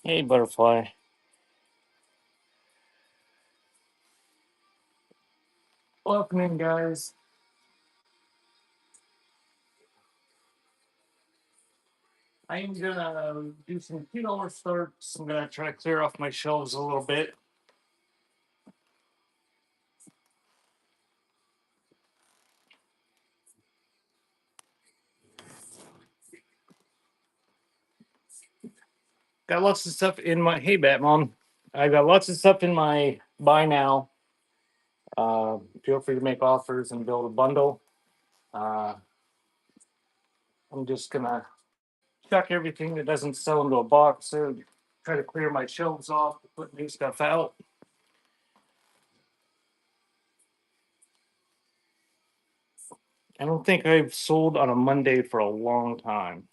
Hey, Butterfly. Welcome in, guys. I am gonna do some $2 starts. I'm gonna try to clear off my shelves a little bit. Got lots of stuff in my. Hey, Bat Mom. I got lots of stuff in my buy now. Feel free to make offers and build a bundle. Uh, I'm just gonna chuck everything that doesn't sell into a box. So try to clear my shelves off, put new stuff out. I don't think I've sold on a Monday for a long time,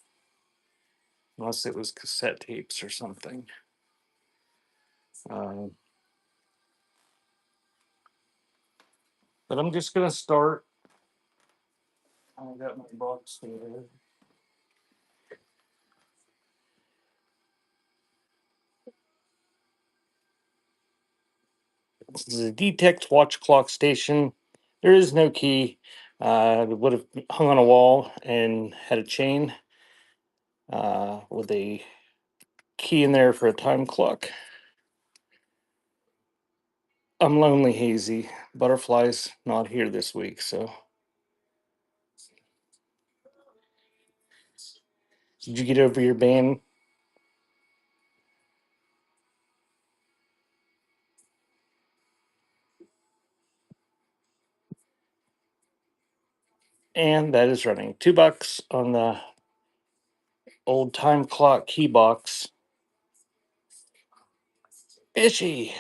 unless it was cassette tapes or something. Uh, but I'm just gonna start. I got my box here. This is a Detect watch clock station. There is no key. It would have hung on a wall and had a chain with a key in there for a time clock. I'm lonely, Hazy. Butterfly's not here this week, so. Did you get over your ban? And that is running $2 on the old time clock key box. Fishy.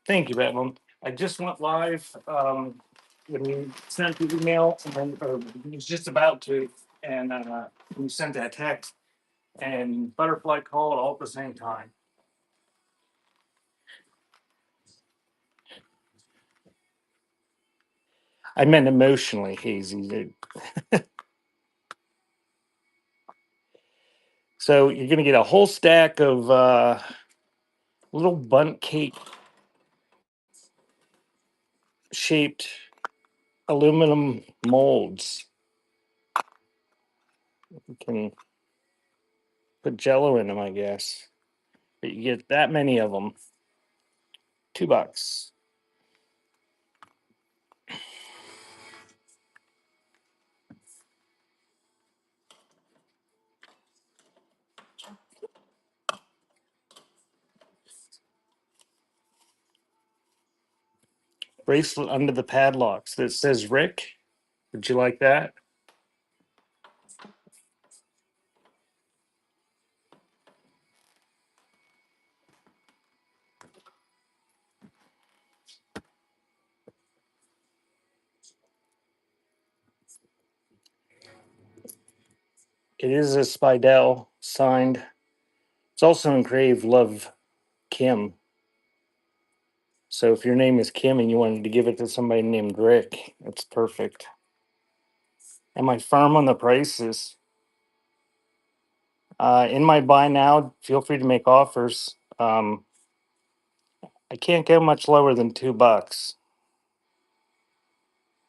Thank you, Batman. I just went live when you sent the email, or was just about to, and when you sent that text, and Butterfly called all at the same time. I meant emotionally, Hazy. So you're going to get a whole stack of little bundt cake shaped aluminum molds. You can put Jello in them, I guess. But you get that many of them. $2. Bracelet under the padlocks that says Rick. Would you like that? It is a Spidell signed. It's also engraved Love Kim. So if your name is Kim and you wanted to give it to somebody named Rick, it's perfect. Am I firm on the prices? In my buy now, feel free to make offers. I can't go much lower than $2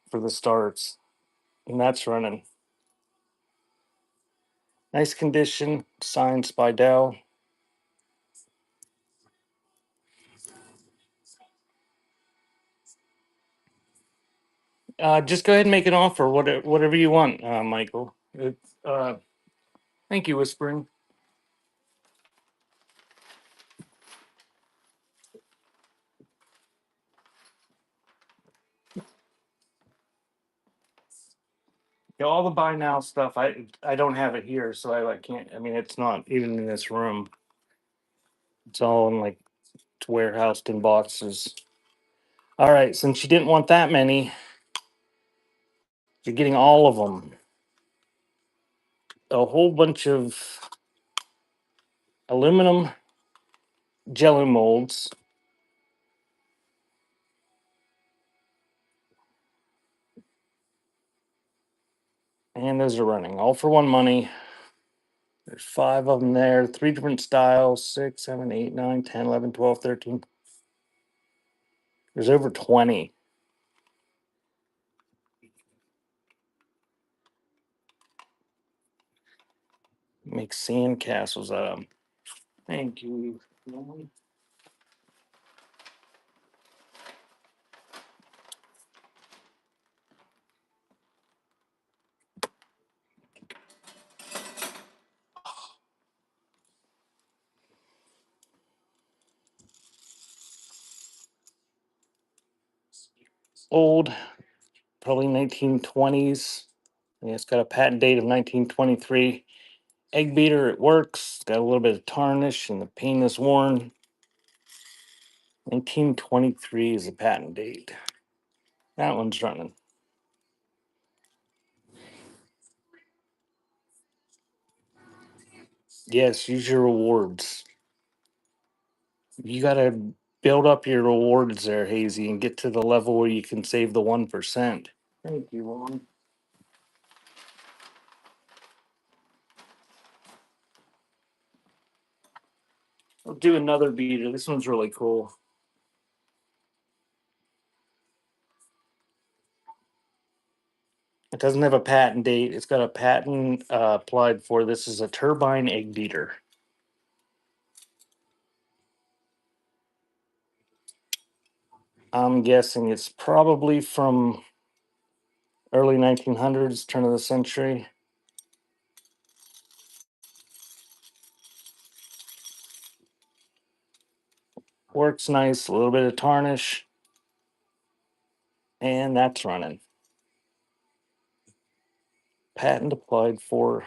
for the starts, and that's running. Nice condition, signed Spidell. Just go ahead and make an offer, whatever you want, Michael. Thank you, Whispering. Yeah, all the buy now stuff. I don't have it here, so I can't. I mean, it's not even in this room. It's all in like it's warehoused in boxes. All right, since you didn't want that many, you're getting all of them. A whole bunch of aluminum jello molds And those are running all for one money. There's 5 of them there, 3 different styles, 6, 7, 8, 9, 10, 11, 12, 13. There's over 20. Make sand castles out of them. Thank you. Old, probably 1920s. Yeah, it's got a patent date of 1923. Egg beater, it works. It's got a little bit of tarnish and the paint is worn. 1923 is the patent date. That one's running. Yes, use your rewards. You got to build up your rewards there, Hazy, and get to the level where you can save the 1%. Thank you, Juan. I'll do another beater. This one's really cool. It doesn't have a patent date. It's got a patent applied for. This is a turbine egg beater. I'm guessing it's probably from early 1900s, turn of the century. Works nice, a little bit of tarnish, and that's running. Patent applied for.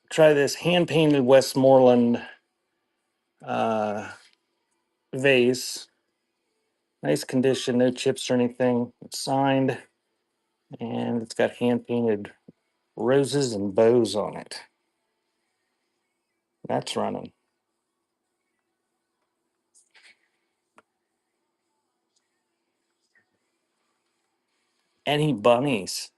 Try this hand painted Westmoreland uh, vase. Nice condition, no chips or anything. It's signed, and it's got hand painted roses and bows on it. That's running. Any bunnies?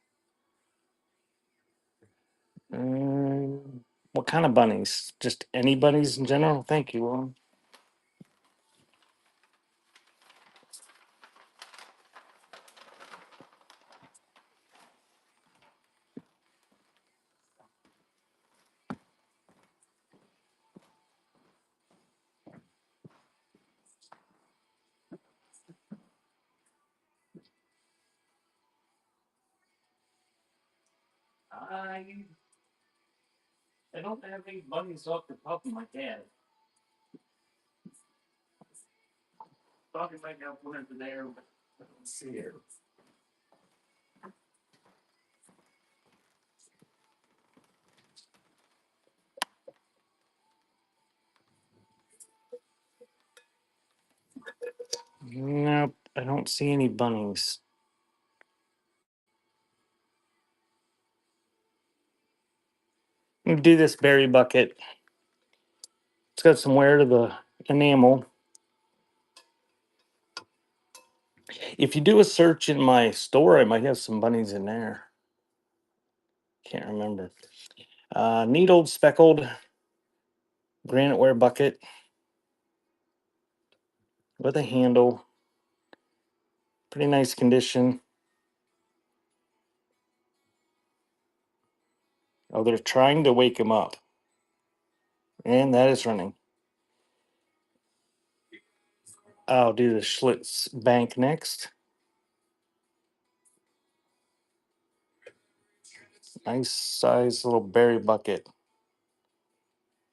What kind of bunnies? Just any bunnies in general? Thank you, Will. I don't have any bunnies off the top of my head. Thought I might have one over there, but I don't see it. Nope, I don't see any bunnies. I'm gonna do this berry bucket. It's got some wear to the enamel. If you do a search in my store, I might have some bunnies in there. Can't remember. Needled, speckled granite ware bucket with a handle. Pretty nice condition. Oh, they're trying to wake him up. And that is running. I'll do the Schlitz bank next. Nice size little berry bucket.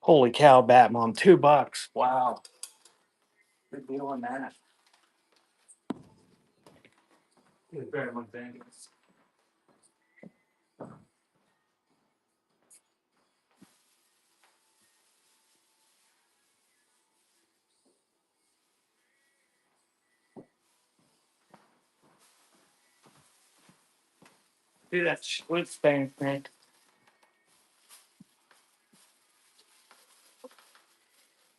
Holy cow, Bat Mom, $2. Wow. Good deal on that. Very much thanks. Do that Schlitz bank, man.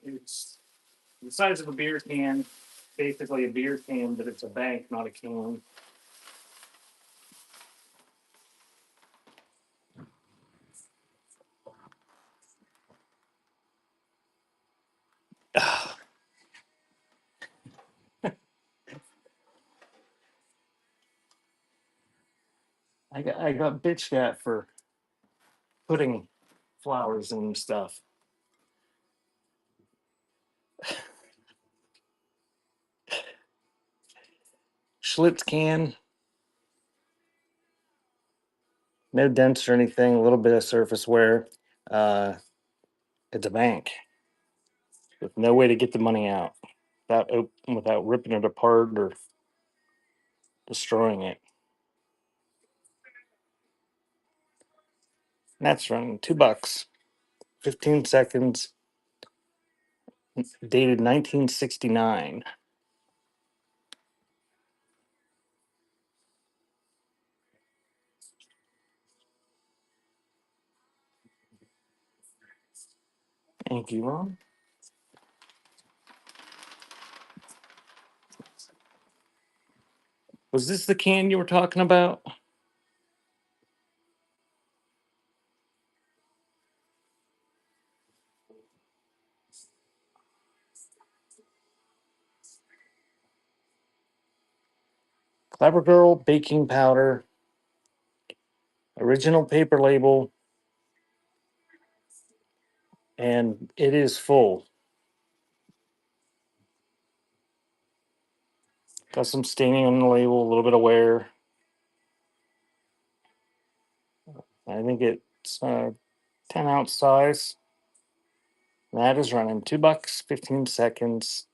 It's the size of a beer can, basically a beer can, but it's a bank, not a can. I got bitched at for putting flowers and stuff. Schlitz can, no dents or anything, a little bit of surface wear. Uh, it's a bank with no way to get the money out without ripping it apart or destroying it. And that's running $2, 15 seconds, dated 1969. Thank you, Ron. Was this the can you were talking about? Clever Girl baking powder, original paper label, and it is full. Got some staining on the label, a little bit of wear. I think it's 10-ounce size. That is running $2, 15 seconds.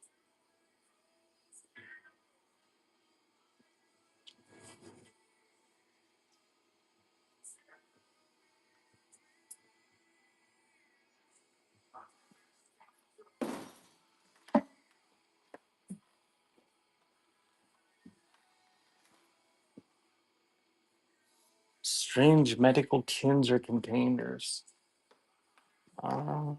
Strange medical tins or containers. Uh,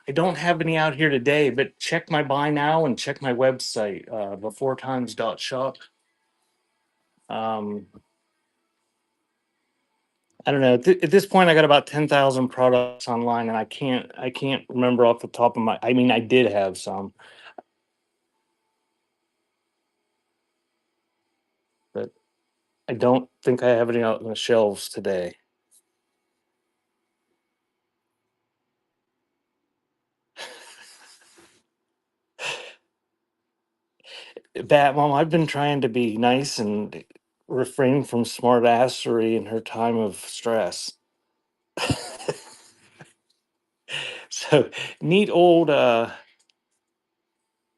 I don't have any out here today, but check my buy now and check my website, beforetimes.shop. Um, I don't know. At this point, I got about 10,000 products online, and I can't remember off the top of my. I mean, I did have some, but I don't think I have any out on the shelves today. Bat Mom, I've been trying to be nice and refrain from smart assery in her time of stress. So neat old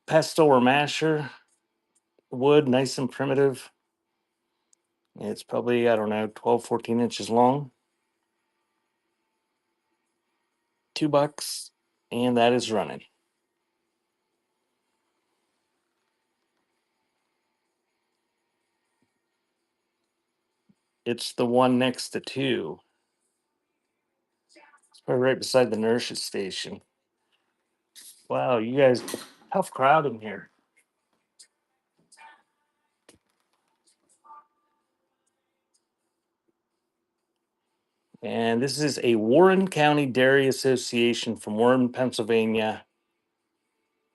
pestle or masher wood, nice and primitive. It's probably, I don't know, 12, 14 inches long. $2, and that is running. It's the one next to two. It's probably right beside the nurse's station. Wow, you guys, tough crowd in here. And this is a Warren County Dairy Association from Warren, Pennsylvania.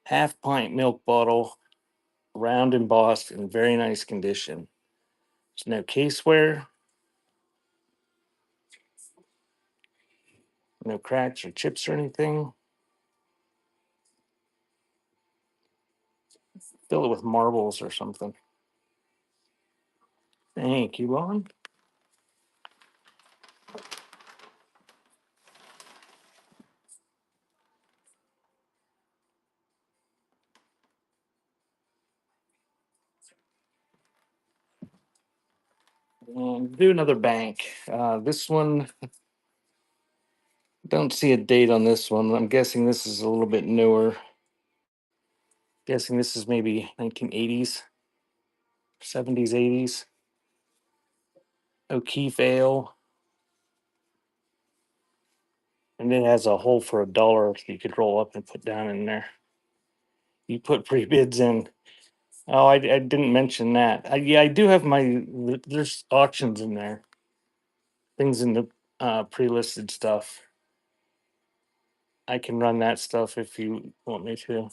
Half pint milk bottle, round embossed, in very nice condition. There's no caseware, no cracks or chips or anything. Fill it with marbles or something. Thank you, Ron. And do another bank. This one, don't see a date on this one. I'm guessing this is a little bit newer. Guessing this is maybe 1980s. 70s, 80s. O'Keefe Ale. And it has a hole for $1 you could roll up and put down in there. You put pre bids in. Oh, I didn't mention that. Yeah, I do have there's auctions in there, things in the pre listed stuff. I can run that stuff if you want me to.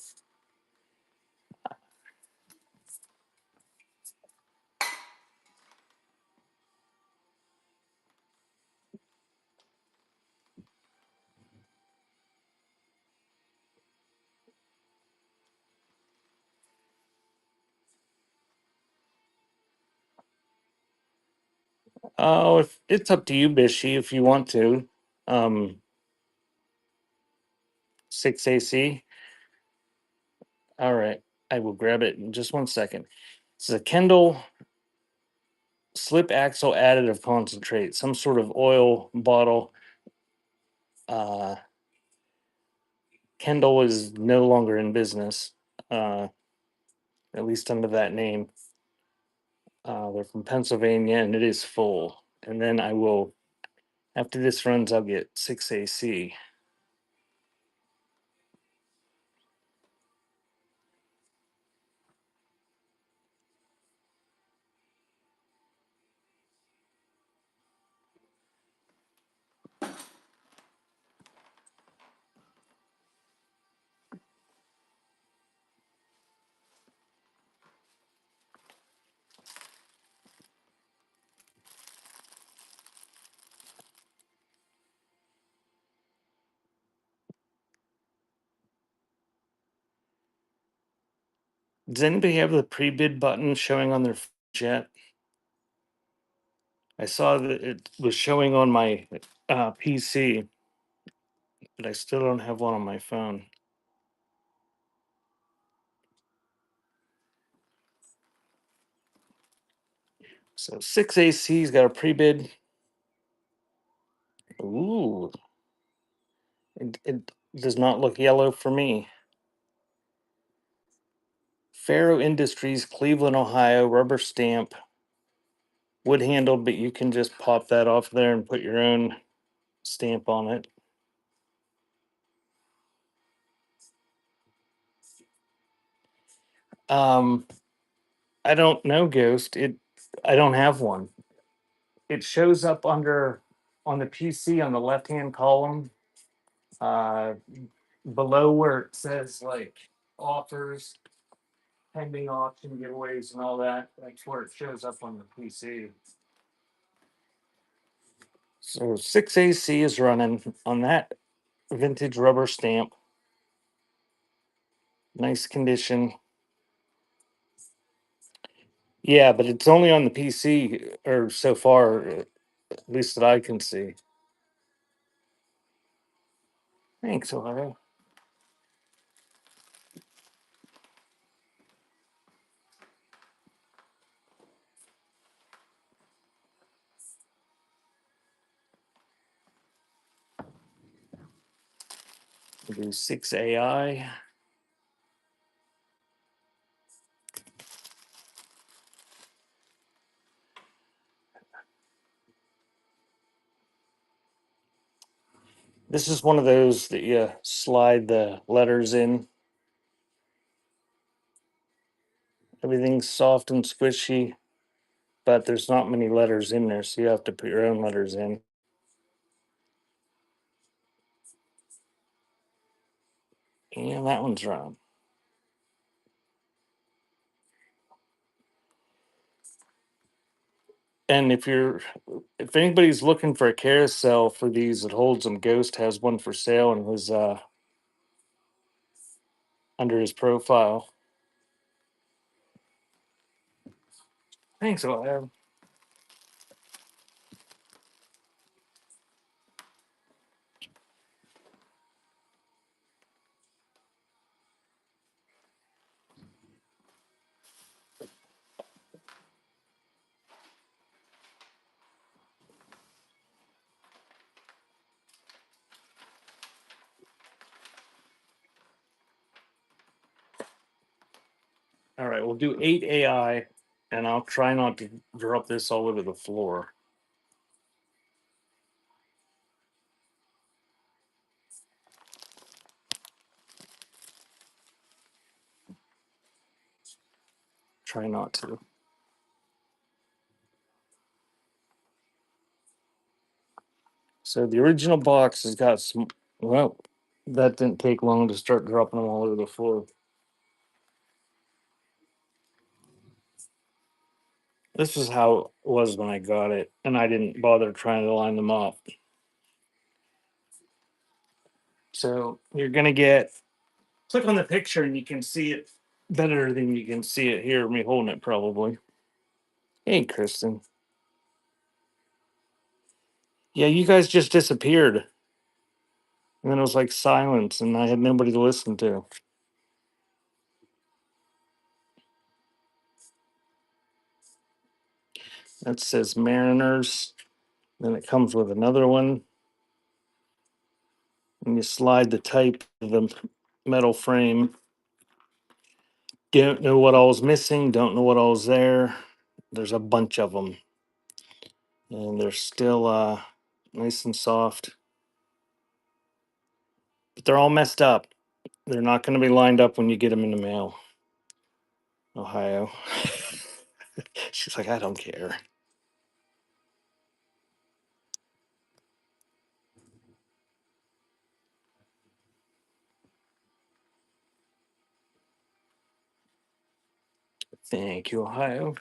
Oh, if it's up to you, Bishy, if you want to. 6AC. All right. I will grab it in just 1 second. It's a Kendall slip axle additive concentrate, some sort of oil bottle. Uh, Kendall is no longer in business, at least under that name. They're from Pennsylvania and it is full. And then I will, after this runs, I'll get 6AC. Does anybody have the pre-bid button showing on their jet? I saw that it was showing on my PC, but I still don't have one on my phone. So 6AC's got a pre-bid. Ooh, it does not look yellow for me. Faro Industries, Cleveland, Ohio, rubber stamp, wood handled, but you can just pop that off there and put your own stamp on it. Um, I don't know, Ghost. I don't have one. It shows up under on the PC on the left hand column, uh, below where it says like offers, pending auction giveaways, and all that. That's where it shows up on the PC. So 6AC is running on that vintage rubber stamp. Nice condition. Yeah, but it's only on the PC, or so far, at least that I can see. Thanks, Ohio. We'll do 6AI. This is one of those that you slide the letters in. Everything's soft and squishy, but there's not many letters in there, so you have to put your own letters in. And that one's wrong. And if anybody's looking for a carousel for these that holds them, Ghost has one for sale and was under his profile. Thanks, Ohio. All right, we'll do 8AI. And I'll try not to drop this all over the floor. Try not to. So the original box has got some. Well, that didn't take long to start dropping them all over the floor. This is how it was when I got it, and I didn't bother trying to line them up. So you're gonna get click on the picture and you can see it better than you can see it here. Me holding it probably. Hey, Kristen. Yeah, you guys just disappeared, and then it was like silence, and I had nobody to listen to. That says Mariners. Then it comes with another one, and you slide the type of the metal frame. Don't know what I was missing. Don't know what I was there. There's a bunch of them, and they're still nice and soft, but they're all messed up. They're not going to be lined up when you get them in the mail. Ohio. She's like, I don't care. Thank you, Ohio.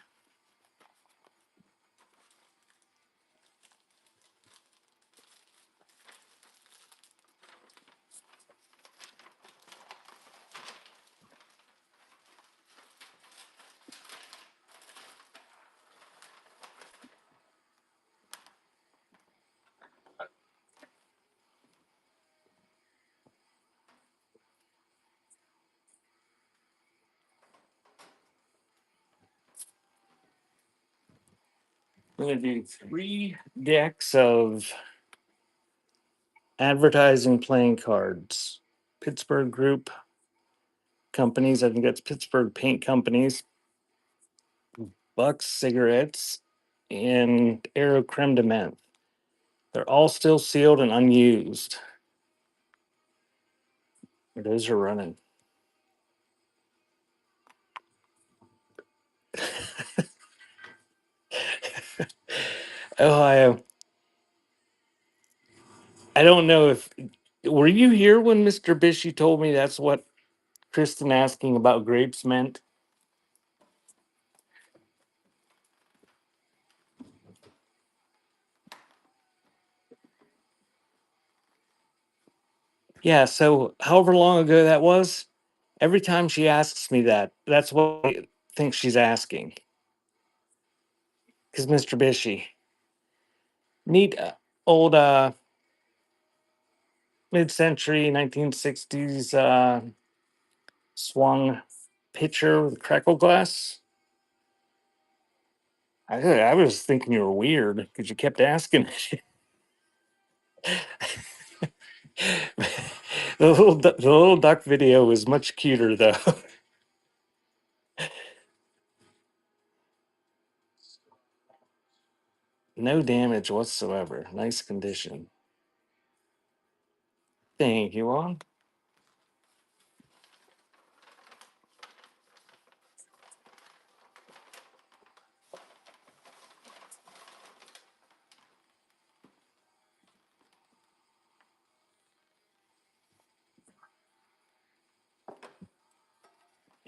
I'm going to do 3 decks of advertising playing cards. Pittsburgh Group Companies. I think that's Pittsburgh Paint Companies. Bucks Cigarettes and Aero Creme de Menthe. They're all still sealed and unused. Those are running. Ohio. I don't know if were you here when Mr. Bishy told me that's what Kristen asking about grapes meant? Yeah, so however long ago that was, every time she asks me that, that's what I think she's asking. Because Mr. Bishy, neat old mid-century 1960s swung pitcher with crackle glass. I was thinking you were weird because you kept asking. The little duck video was much cuter though. No damage whatsoever. Nice condition. Thank you, on.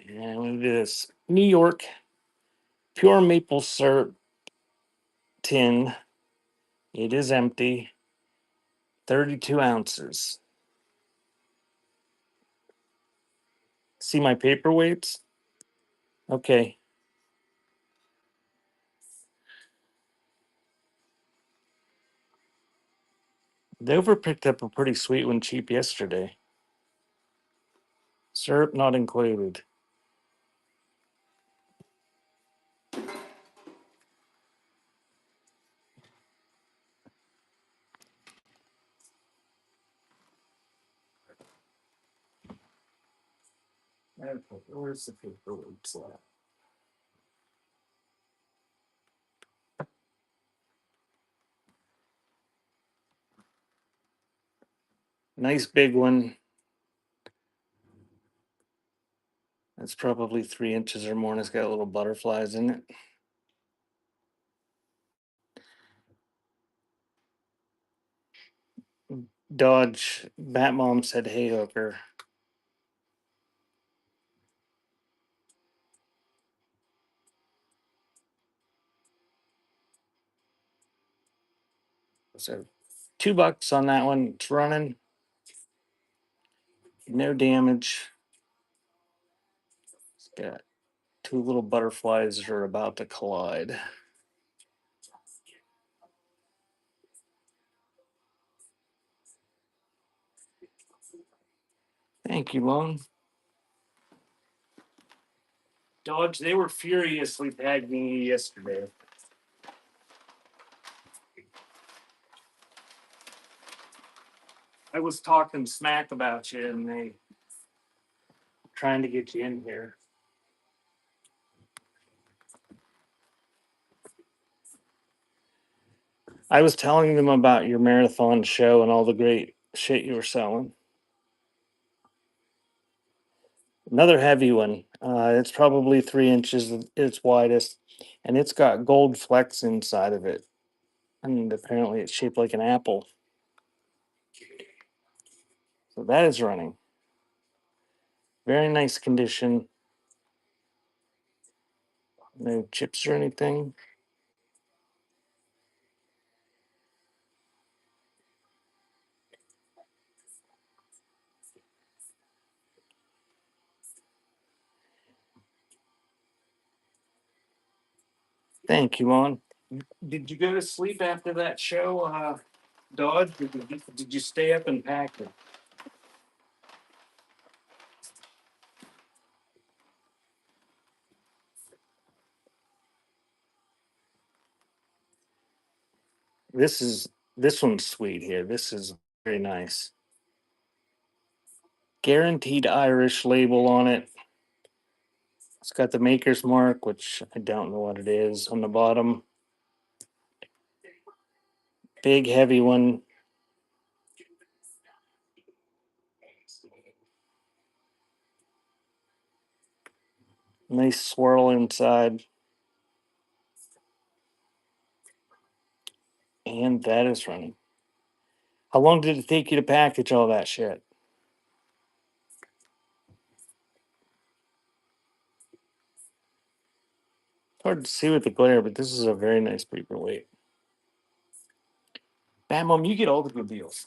And we do this New York pure maple syrup tin. It is empty. 32 ounces. See my paperweights? Okay. Dover picked up a pretty sweet one cheap yesterday. Syrup not included. Where's the paperweights at? Nice big one. It's probably 3 inches or more, and it's got little butterflies in it. Dodge Bat Mom said, "Hey, hooker." So $2 on that one. It's running. No damage. It's got two little butterflies that are about to collide. Thank you, Lone. Dodge, they were furiously tagging you yesterday. I was talking smack about you, and they trying to get you in here. I was telling them about your marathon show and all the great shit you were selling. Another heavy one. It's probably 3 inches at its widest, and it's got gold flecks inside of it. And apparently, it's shaped like an apple. So that is running. Very nice condition. No chips or anything. Thank you, Mon. Did you go to sleep after that show, Dodge? Did you stay up and pack it? This one's sweet here. This is very nice. Guaranteed Irish label on it. It's got the maker's mark, which I don't know what it is, on the bottom. Big heavy one. Nice swirl inside. And that is running. How long did it take you to package all that shit? It's hard to see with the glare, but this is a very nice paperweight. Bam, Mom, you get all the good deals.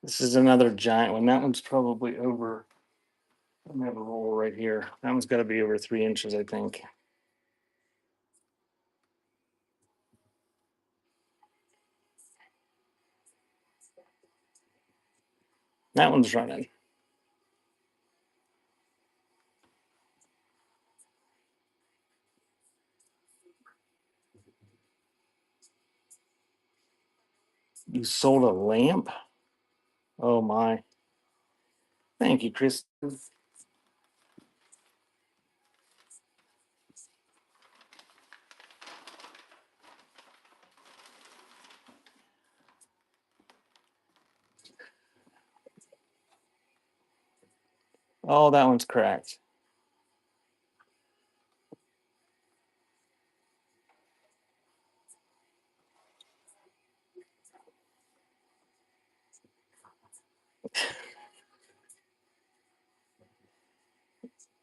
This is another giant one. That one's probably over. I have a roll right here. That one's got to be over 3 inches, I think. That one's running. You sold a lamp? Oh my. Thank you, Chris. Oh, that one's cracked.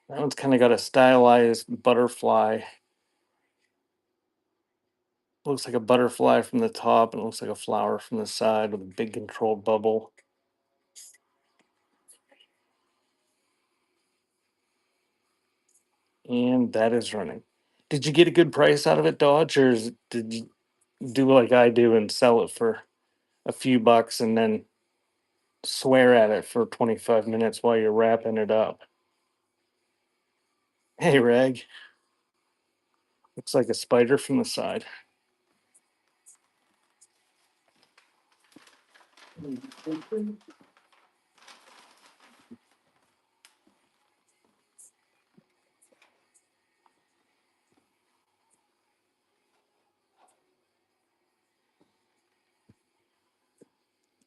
That one's kind of got a stylized butterfly. Looks like a butterfly from the top, and it looks like a flower from the side with a big controlled bubble. And that is running. Did you get a good price out of it, Dodge, or did you do like I do and sell it for a few bucks and then swear at it for 25 minutes while you're wrapping it up? Hey, Reg. Looks like a spider from the side.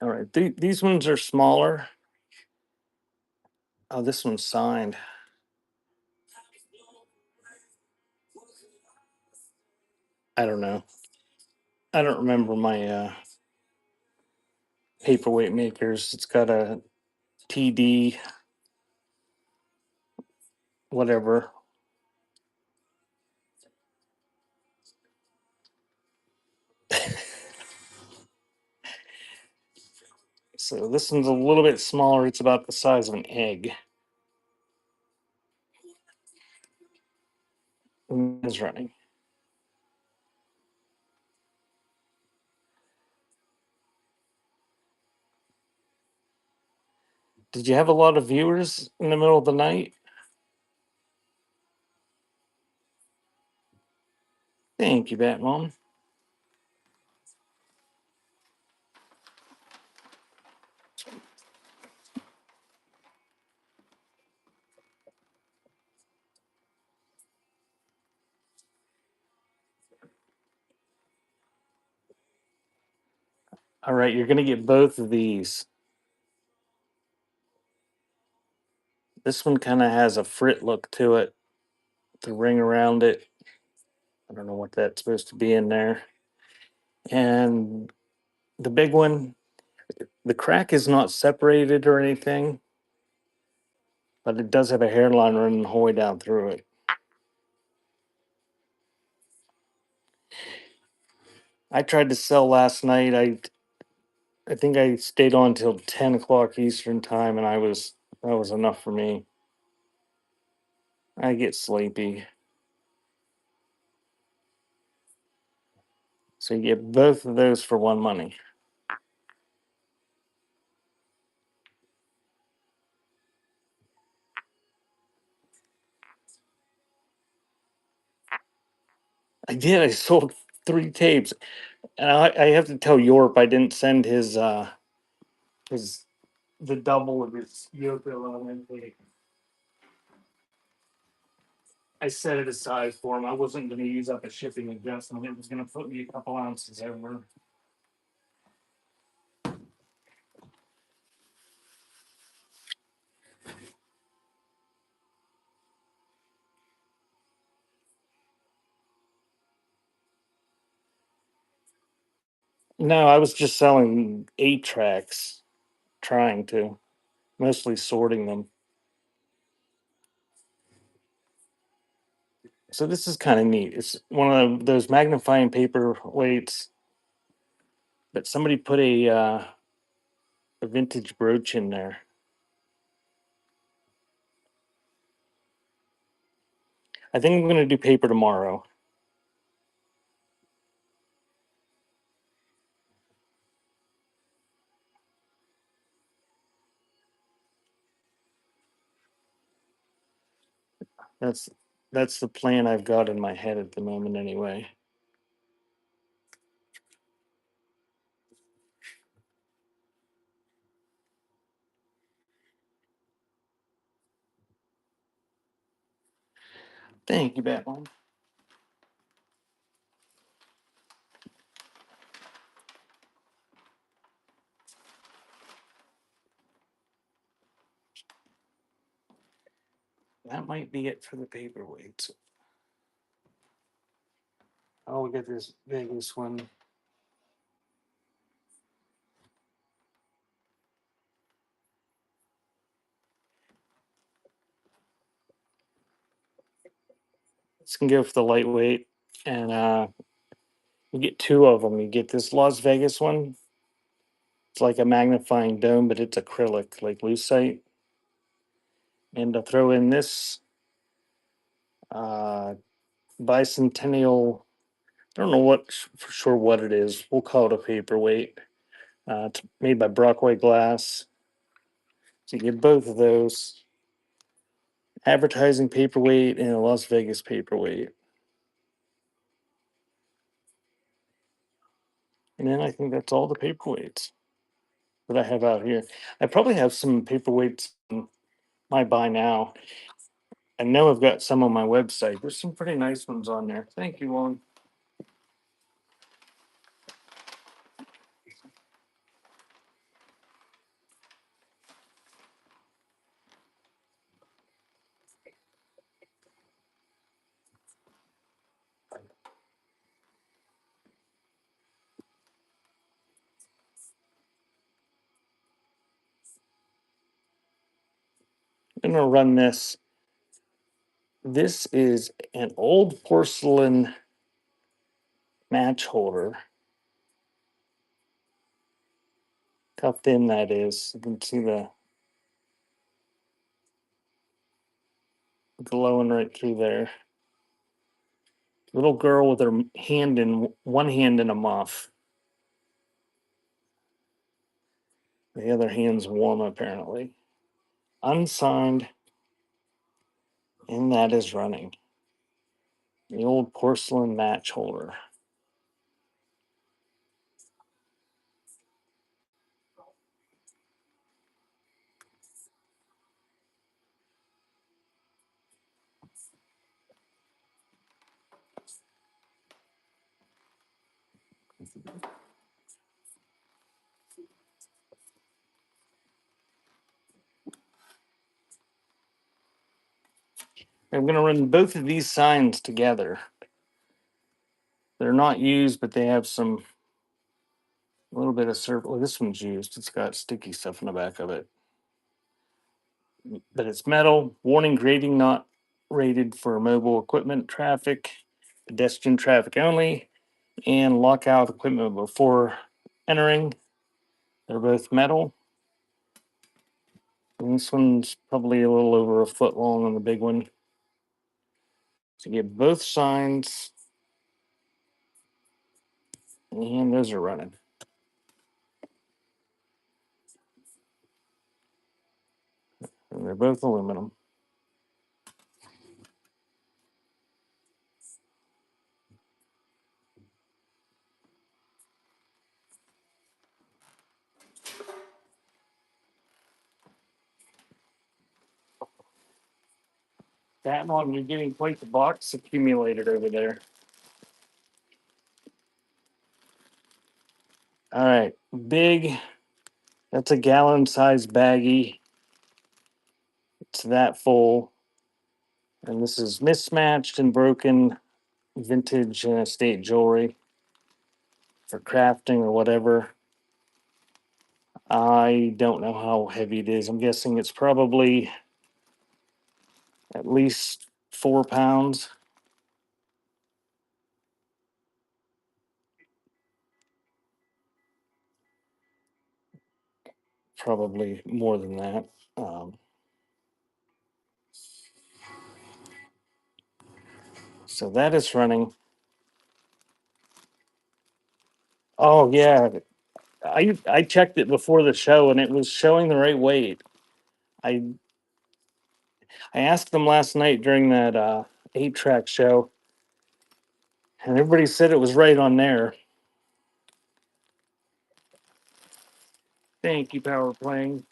All right, these ones are smaller. Oh, this one's signed. I don't know. I don't remember my paperweight makers. It's got a TD, whatever. So this one's a little bit smaller. It's about the size of an egg. Is running. Did you have a lot of viewers in the middle of the night? Thank you, Batmom. All right, you're going to get both of these. This one kind of has a frit look to it, the ring around it. I don't know what that's supposed to be in there. And the big one, the crack is not separated or anything, but it does have a hairline running the whole way down through it. I tried to sell last night. I think I stayed on till 10 o'clock Eastern time, and that was enough for me. I get sleepy. So you get both of those for one money. I did. I sold 3 tapes, and I have to tell Yorp I didn't send his the double of his Yoko on tape. I set it aside for him. I wasn't going to use up a shipping adjustment. It was going to put me a couple ounces over. No, I was just selling 8 tracks, trying to, mostly sorting them. So this is kind of neat. It's one of those magnifying paper weights, but somebody put a vintage brooch in there. I think I'm going to do paper tomorrow. That's that's the plan I've got in my head at the moment, anyway. Thank you, Batman. That might be it for the paperweights. Oh, we got this Vegas one. This can go for the lightweight, and you get 2 of them. You get this Las Vegas one. It's like a magnifying dome, but it's acrylic, like lucite. And I'll throw in this uh, bicentennial. I don't know what for sure what it is. We'll call it a paperweight. It's made by Brockway Glass. So you get both of those. Advertising paperweight and a Las Vegas paperweight. And then I think that's all the paperweights that I have out here. I probably have some paperweights in my buy now. I know I've got some on my website. There's some pretty nice ones on there. Thank you, Long. I'm gonna run this. This is an old porcelain match holder. How thin that is. You can see the glowing right through there. Little girl with her hand in one hand in a muff. The other hand's warm apparently. Unsigned, and that is running. The old porcelain match holder. I'm going to run both of these signs together. They're not used, but they have some a little bit of surface. Oh, this one's used. It's got sticky stuff in the back of it, but it's metal. Warning: grading not rated for mobile equipment traffic, pedestrian traffic only, and lock out equipment before entering. They're both metal. And this one's probably a little over a foot long on the big one. So you get both signs, and those are running. And they're both aluminum. That one, you're getting quite the box accumulated over there. All right, big. That's a gallon size baggie. It's that full. And this is mismatched and broken vintage and estate jewelry for crafting or whatever. I don't know how heavy it is. I'm guessing it's probably at least 4 pounds. Probably more than that. So that is running. Oh yeah, I checked it before the show and it was showing the right weight. I I asked them last night during that 8-track show, and everybody said it was right on there. Thank you, Power Playing.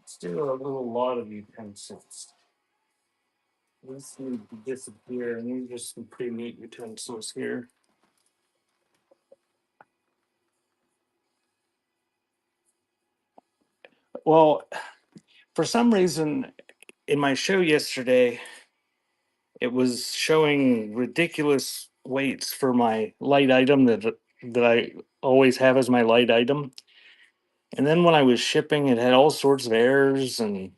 Still a little lot of utensils. These need to disappear, and these are some pretty neat utensils here. Well, for some reason, in my show yesterday, it was showing ridiculous weights for my light item that I always have as my light item. And then when I was shipping, it had all sorts of errors, and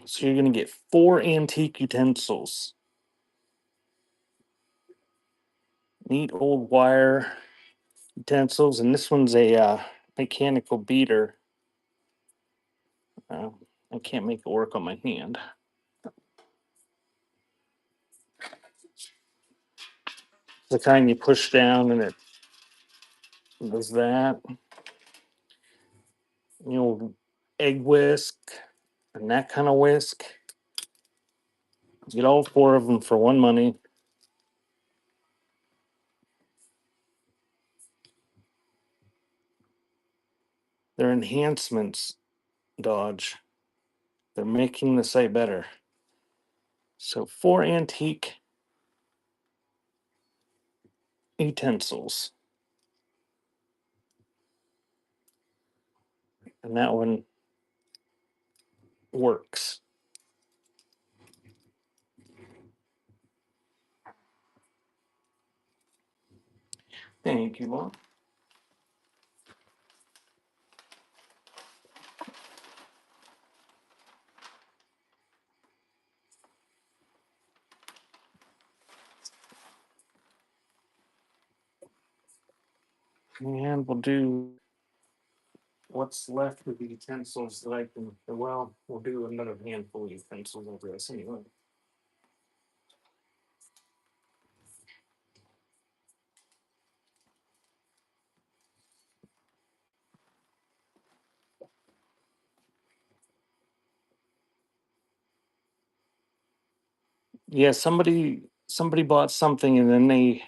so you're gonna get 4 antique utensils. Neat old wire utensils, and this one's a mechanical beater. Uh, I can't make it work on my hand. The kind you push down and it does that. Egg whisk and that kind of whisk. Get all 4 of them for one money. They're enhancements, Dodge. They're making the site better. So 4 antique utensils. And that one works. Thank you, Mom. And we'll do what's left of the utensils that I can. Well, we'll do another handful of utensils over this anyway. Yeah, somebody bought something and then they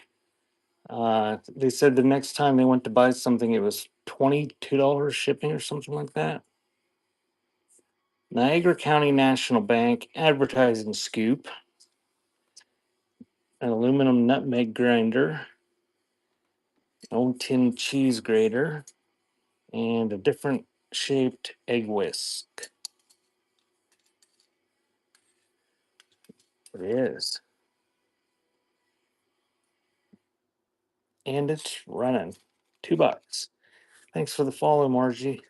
said the next time they went to buy something it was $22 shipping or something like that. Niagara County National Bank advertising scoop, an aluminum nutmeg grinder, old tin cheese grater, and a different shaped egg whisk. It is. And it's running. $2. Thanks for the follow, Margie.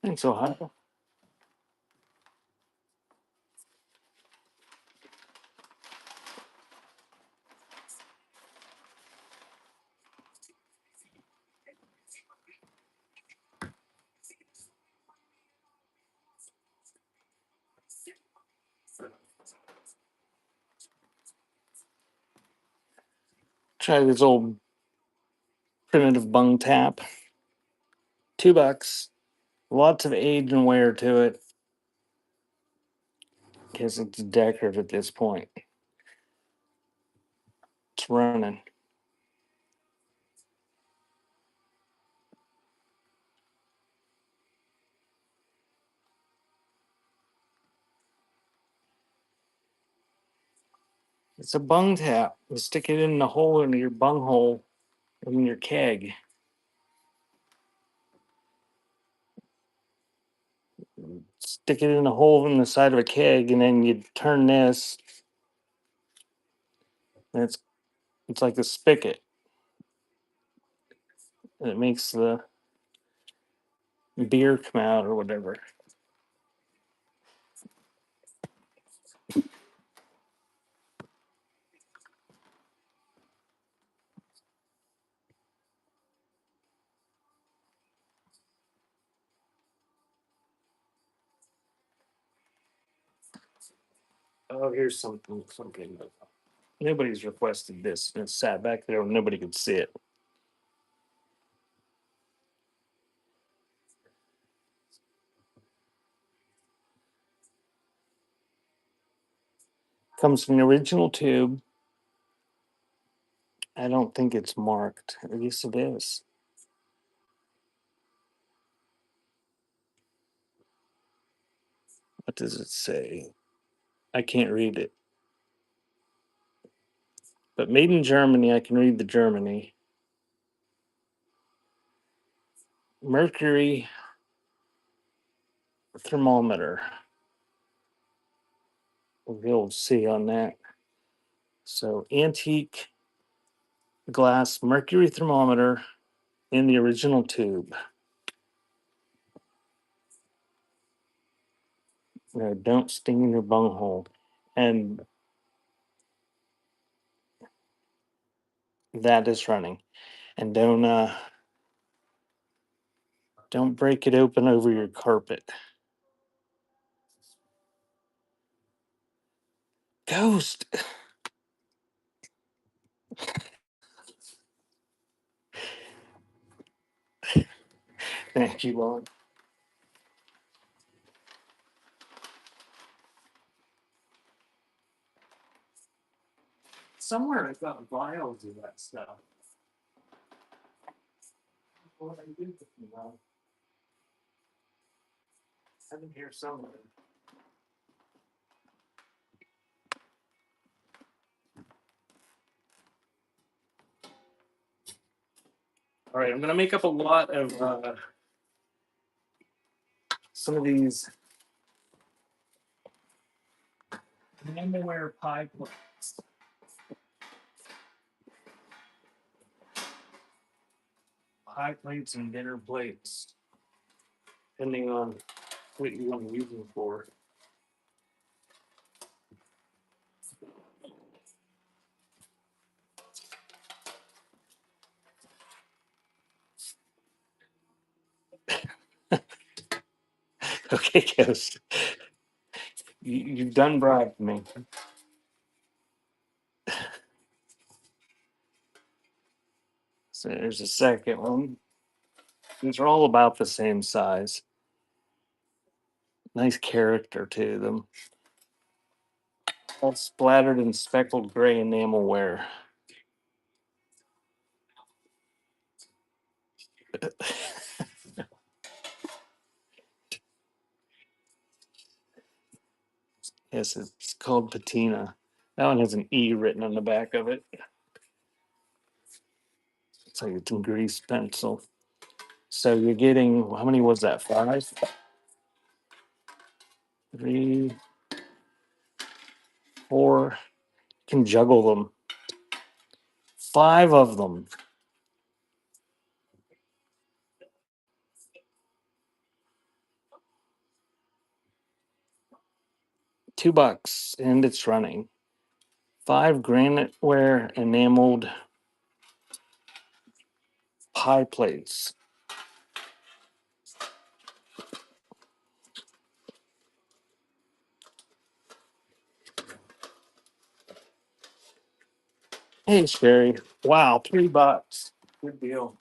Thanks, Ohio. Try this old primitive bung tap. $2. Lots of age and wear to it. Guess it's decorative at this point. It's running. It's a bung tap. You stick it in the hole in your bung hole in your keg. Stick it in a hole in the side of a keg, and then you turn this, and it's like a spigot, and it makes the beer come out or whatever. Oh, here's something. Nobody's requested this, and it sat back there and nobody could see it. Comes from the original tube. I don't think it's marked. I guess it is. What does it say? I can't read it. But made in Germany, I can read the Germany. Mercury thermometer. We'll be able to see on that. So antique glass mercury thermometer in the original tube. Don't sting in your bunghole. And that is running. And don't break it open over your carpet. Ghost. Thank you, Lord. Somewhere I've got vials of that stuff. What I do with them, though. I'm in here somewhere. All right, I'm gonna make up a lot of some of these handware pie plates. Pie plates and dinner plates, depending on what you want to use them for. Okay, Ghost. You've done bribed me. So there's a second one. These are all about the same size. Nice character to them. All splattered in speckled gray enamelware. Yes, it's called patina. That one has an E written on the back of it. It's like it's in grease pencil. So you're getting, how many was that? 5? 3, 4. You can juggle them. 5 of them. $2 and it's running. 5 graniteware enameled pie plates. Hey, Sherry. Wow, $3. Good deal.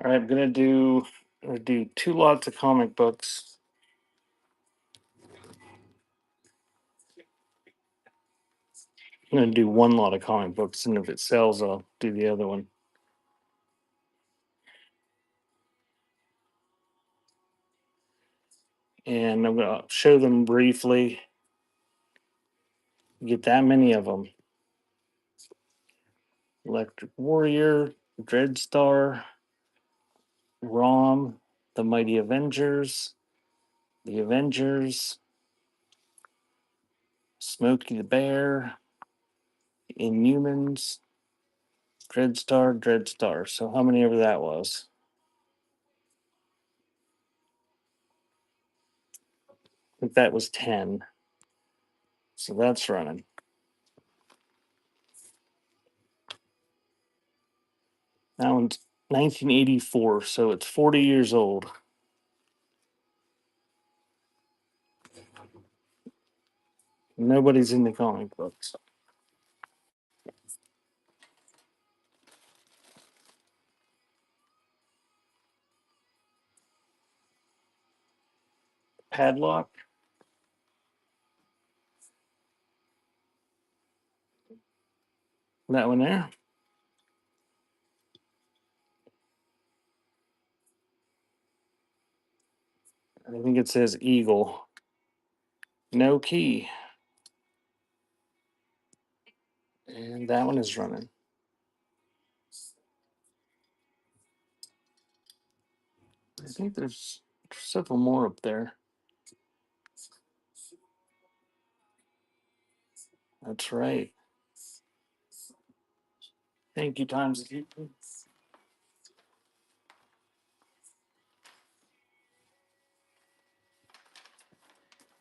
All right, I'm gonna do 2 lots of comic books. I'm gonna do 1 lot of comic books, and if it sells, I'll do the other one. And I'm gonna show them briefly. Get that many of them. Electric Warrior, Dreadstar, Rom, the Mighty Avengers, the Avengers, Smokey the Bear, Inhumans, Dreadstar. So how many ever that was? I think that was 10. So that's running. That one's 1984, so it's 40 years old. Nobody's into comic books. padlock. That one there. I think it says Eagle. No key. And that one is running. I think there's several more up there. That's right. Thank you, Times.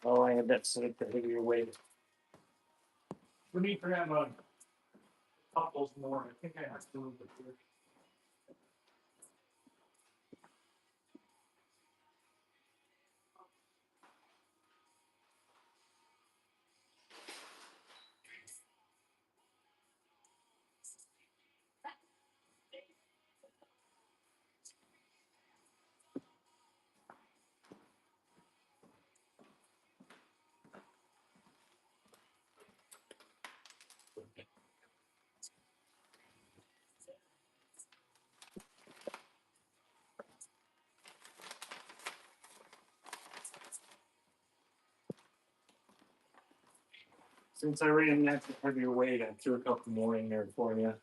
Oh, I had that set up the heavier weight. We need to grab a couple more. I think I have to move it here. Since I ran that heavier weight, I threw a couple more in there for you.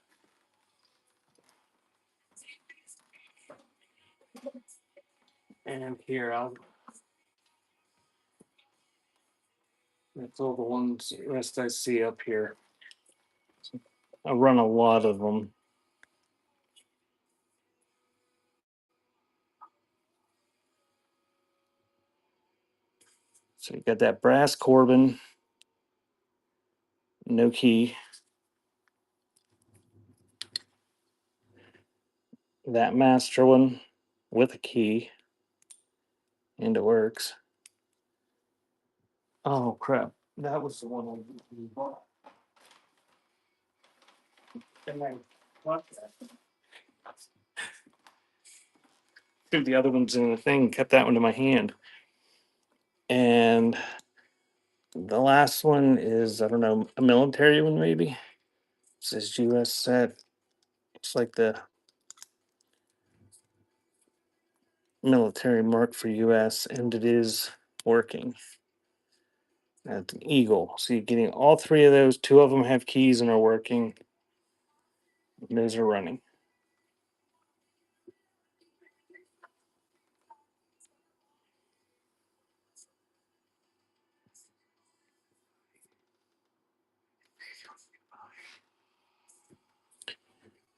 And here, that's all the ones rest I see up here. I run a lot of them. So you got that brass Corbin, no key. That master one with a key, and it works. Oh crap! That was the one we bought. And I bought that. Threw the other ones in the thing. Kept that one in my hand. And the last one is, I don't know, a military one maybe. It says US set. It's like the military mark for US, and it is working. That's an Eagle. So you're getting all three of those. Two of them have keys and are working. Those are running.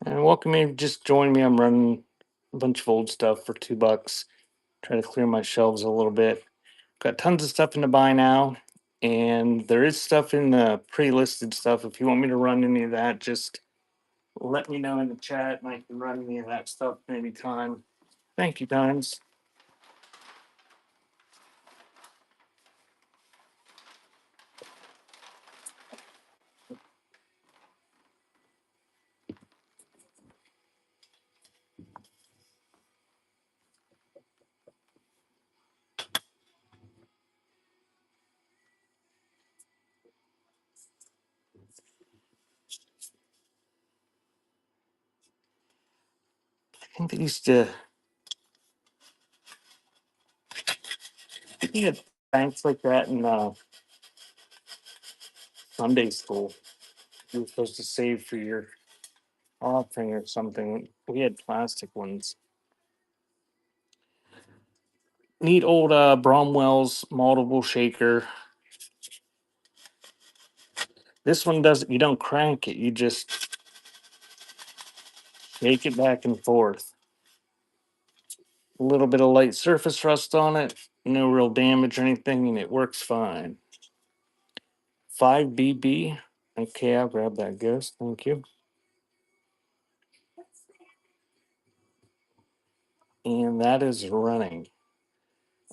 And welcome in. Just join me. I'm running a bunch of old stuff for $2. Trying to clear my shelves a little bit. Got tons of stuff in the buy now, and there is stuff in the pre-listed stuff. If you want me to run any of that, just let me know in the chat, and I can run any of that stuff anytime. Thank you, Times. I think they used to. I think you had banks like that in Sunday school. You were supposed to save for your offering or something. We had plastic ones. Neat old Bromwell's multiple shaker. This one doesn't. You don't crank it. You just shake it back and forth. A little bit of light surface rust on it. No real damage or anything, and it works fine. 5BB. Okay, I'll grab that ghost. Thank you. And that is running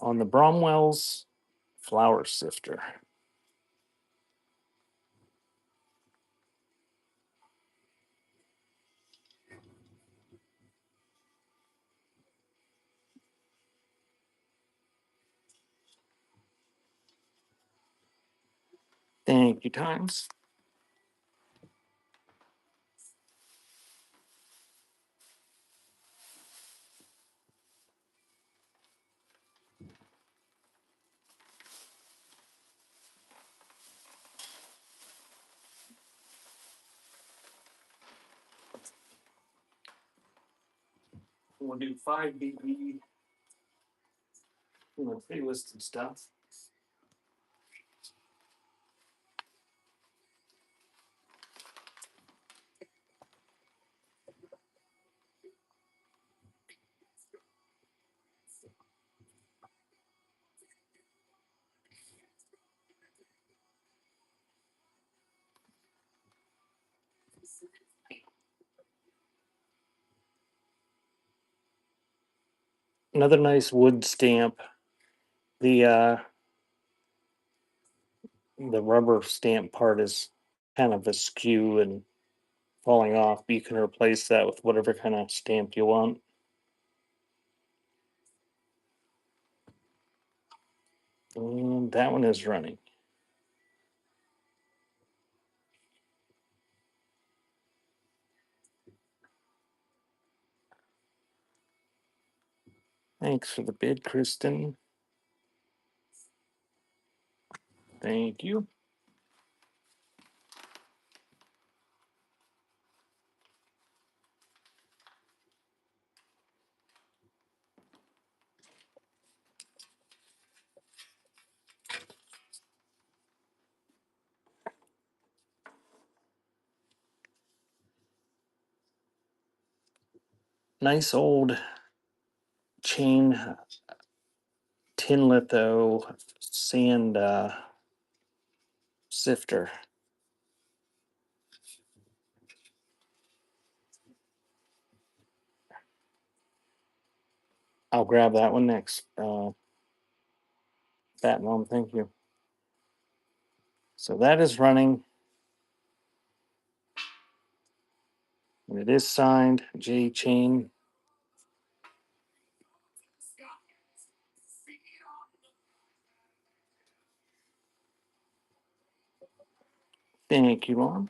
on the Bromwell's flour sifter. Thank you, Times. We'll do 5 BB, pre-listed stuff. Another nice wood stamp. The rubber stamp part is kind of askew and falling off, but you can replace that with whatever kind of stamp you want. And that one is running. Thanks for the bid, Kristen. Thank you. Nice old chain tin litho sand sifter. I'll grab that one next. Fat Mom, thank you. So that is running. And it is signed J Chain. Thank you, Mom.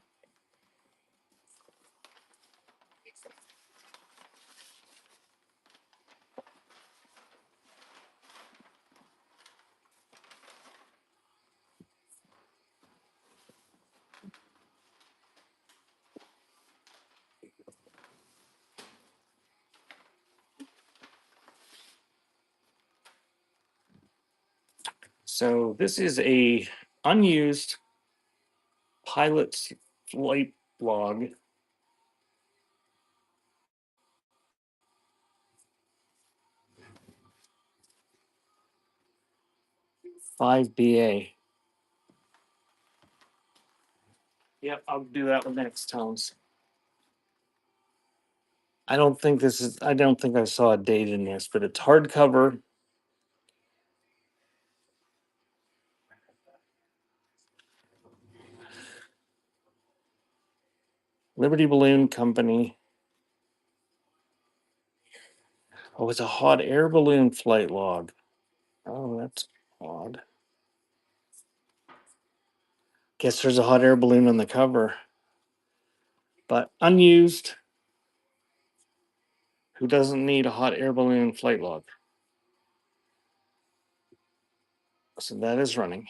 So this is a unused pilot's flight log. Five BA. Yep, I'll do that one next, Tones. I don't think I saw a date in this, but it's hardcover. Liberty Balloon Company. Oh, it's a hot air balloon flight log. Oh, that's odd. Guess there's a hot air balloon on the cover. But unused. Who doesn't need a hot air balloon flight log? So that is running.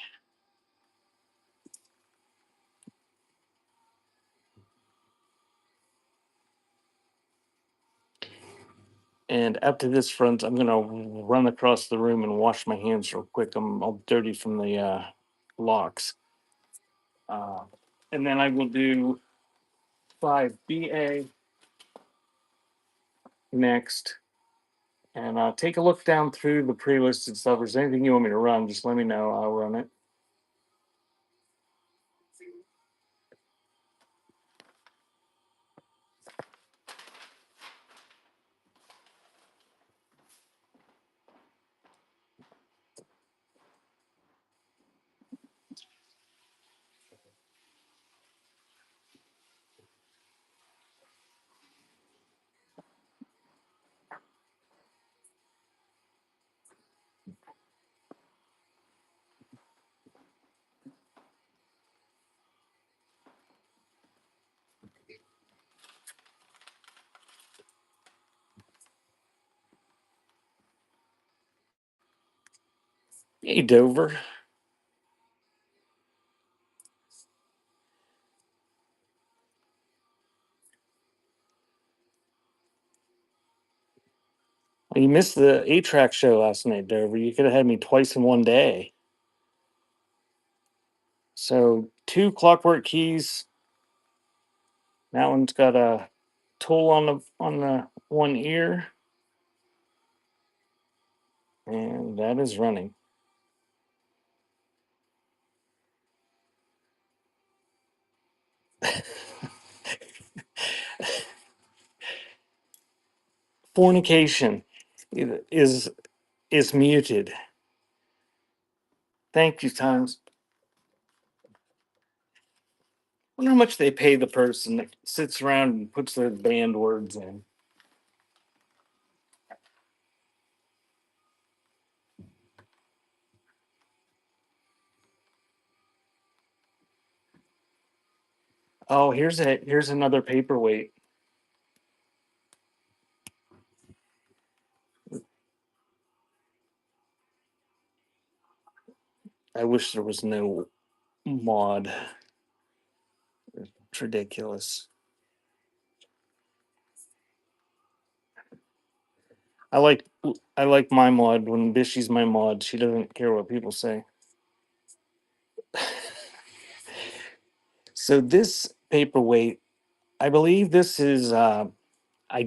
And up to this front, I'm gonna run across the room and wash my hands real quick. I'm all dirty from the locks. And then I will do 5BA next. And take a look down through the pre-listed stuff. If there's anything you want me to run, just let me know. I'll run it. Hey, Dover. You missed the 8-track show last night, Dover. You could have had me twice in one day. So 2 Clockwork Keys. That one's got a tool on the one ear, and that is running. Fornication is is muted. Thank you, Times. Wonder how much they pay the person that sits around and puts their band words in. Oh, here's another paperweight. I wish there was no mod. It's ridiculous. I like I like my mod. When Bishy's my mod, she doesn't care what people say. So this paperweight, I believe this is I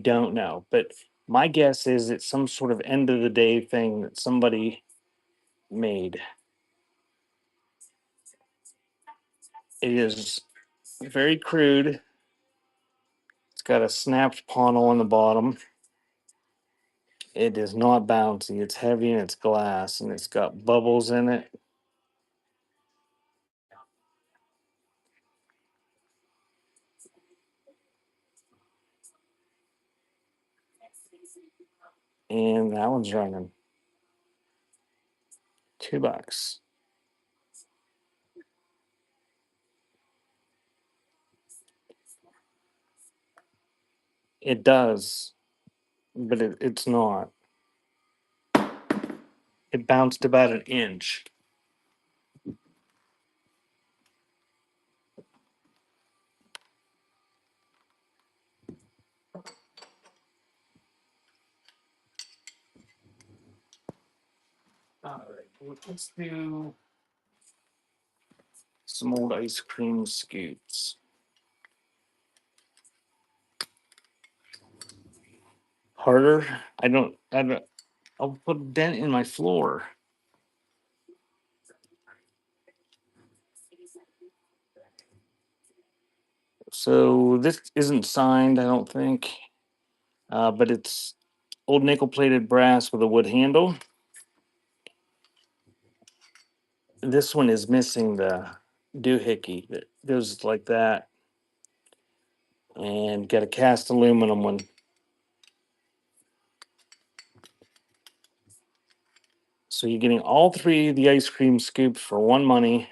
don't know, but my guess is it's some sort of end of the day thing that somebody made. It is very crude. It's got a snapped panel on the bottom. It is not bouncy. It's heavy and it's glass and it's got bubbles in it. And that one's running $2. It does, but it's not. It bounced about an inch. All right, let's do some old ice cream scoops. Harder? I don't, I'll put a dent in my floor. So this isn't signed, I don't think, but it's old nickel plated brass with a wood handle. This one is missing the doohickey that goes like that, and got a cast aluminum one. So you're getting all three of the ice cream scoops for one money.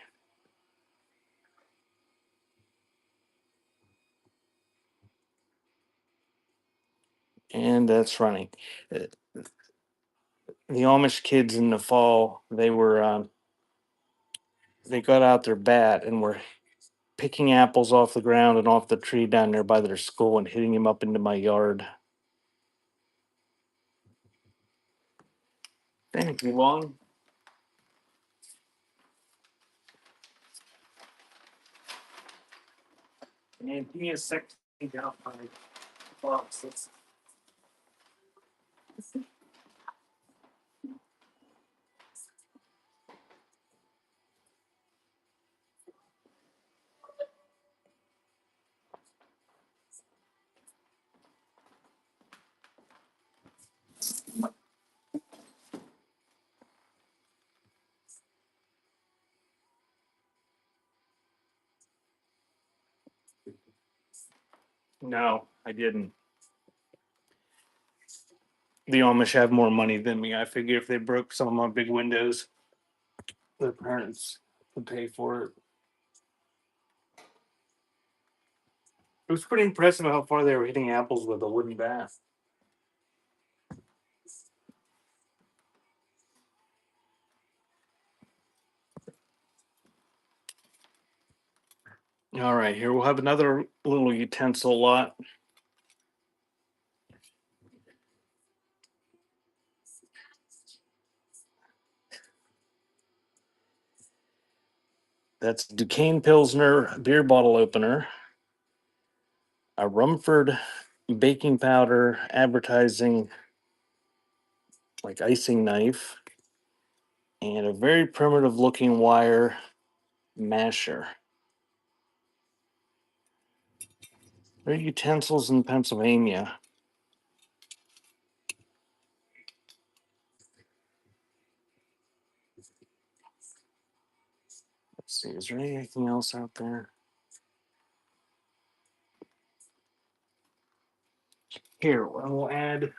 And that's running. The Amish kids in the fall, they got out their bat and were picking apples off the ground and off the tree down there by their school and hitting them up into my yard. Thank you, Long. And give me a sec to take out my boxes. No, I didn't. The Amish have more money than me. I figure if they broke some of my big windows, their parents would pay for it. It was pretty impressive how far they were hitting apples with a wooden bat. All right, here we'll have another little utensil lot. That's Duquesne Pilsner beer bottle opener, a Rumford baking powder advertising like icing knife, and a very primitive looking wire masher. They're utensils in Pennsylvania. Let's see, is there anything else out there? Here, we'll add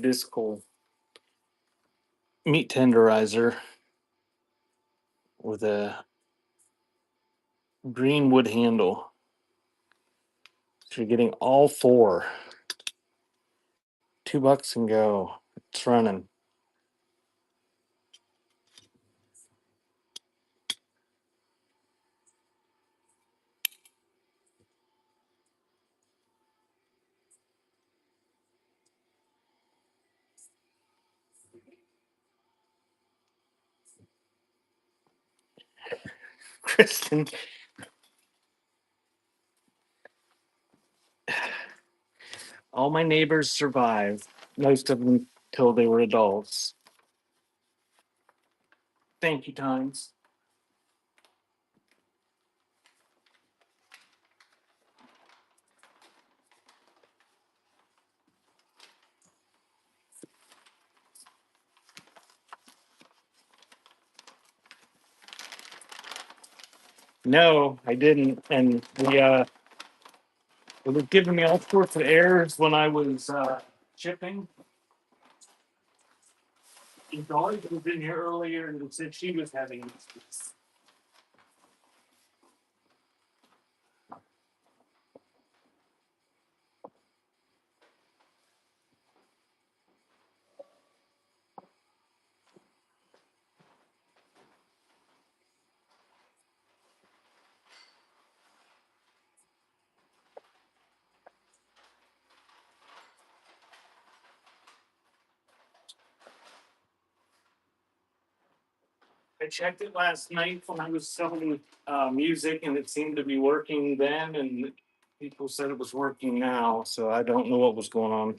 this cool meat tenderizer with a green wood handle. So you're getting all four. $2 and go. It's running. Kristen, all my neighbors survived, most of them till they were adults. Thank you, Times. No, I didn't. And it was giving me all sorts of errors when I was shipping. And Dolly was in here earlier and said she was having issues. I checked it last night when I was selling music, and it seemed to be working then, and people said it was working now. So I don't know what was going on.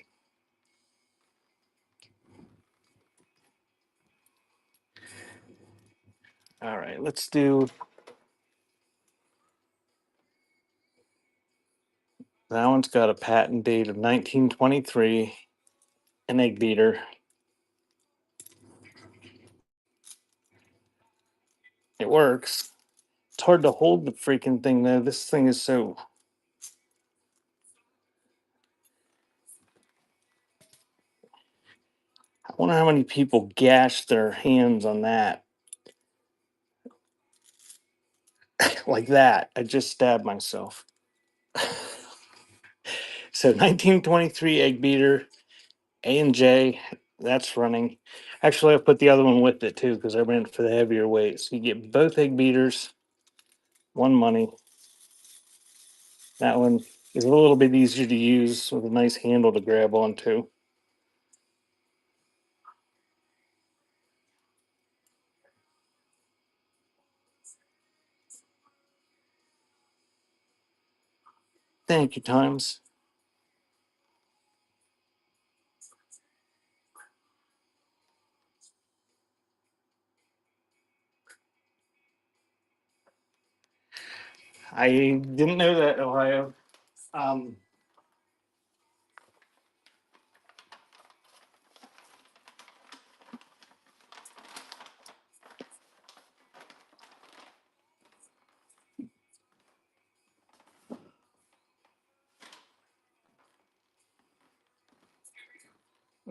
All right, let's do that one's got a patent date of 1923, an egg beater. It works. It's hard to hold the freaking thing though. This thing is so. I wonder how many people gash their hands on that. Like that. I just stabbed myself. So 1923 egg beater, A&J, that's running. Actually, I put the other one with it too because I ran it for the heavier weight. So you get both egg beaters, one money. That one is a little bit easier to use with a nice handle to grab onto. Thank you, Times. I didn't know that, Ohio. Um,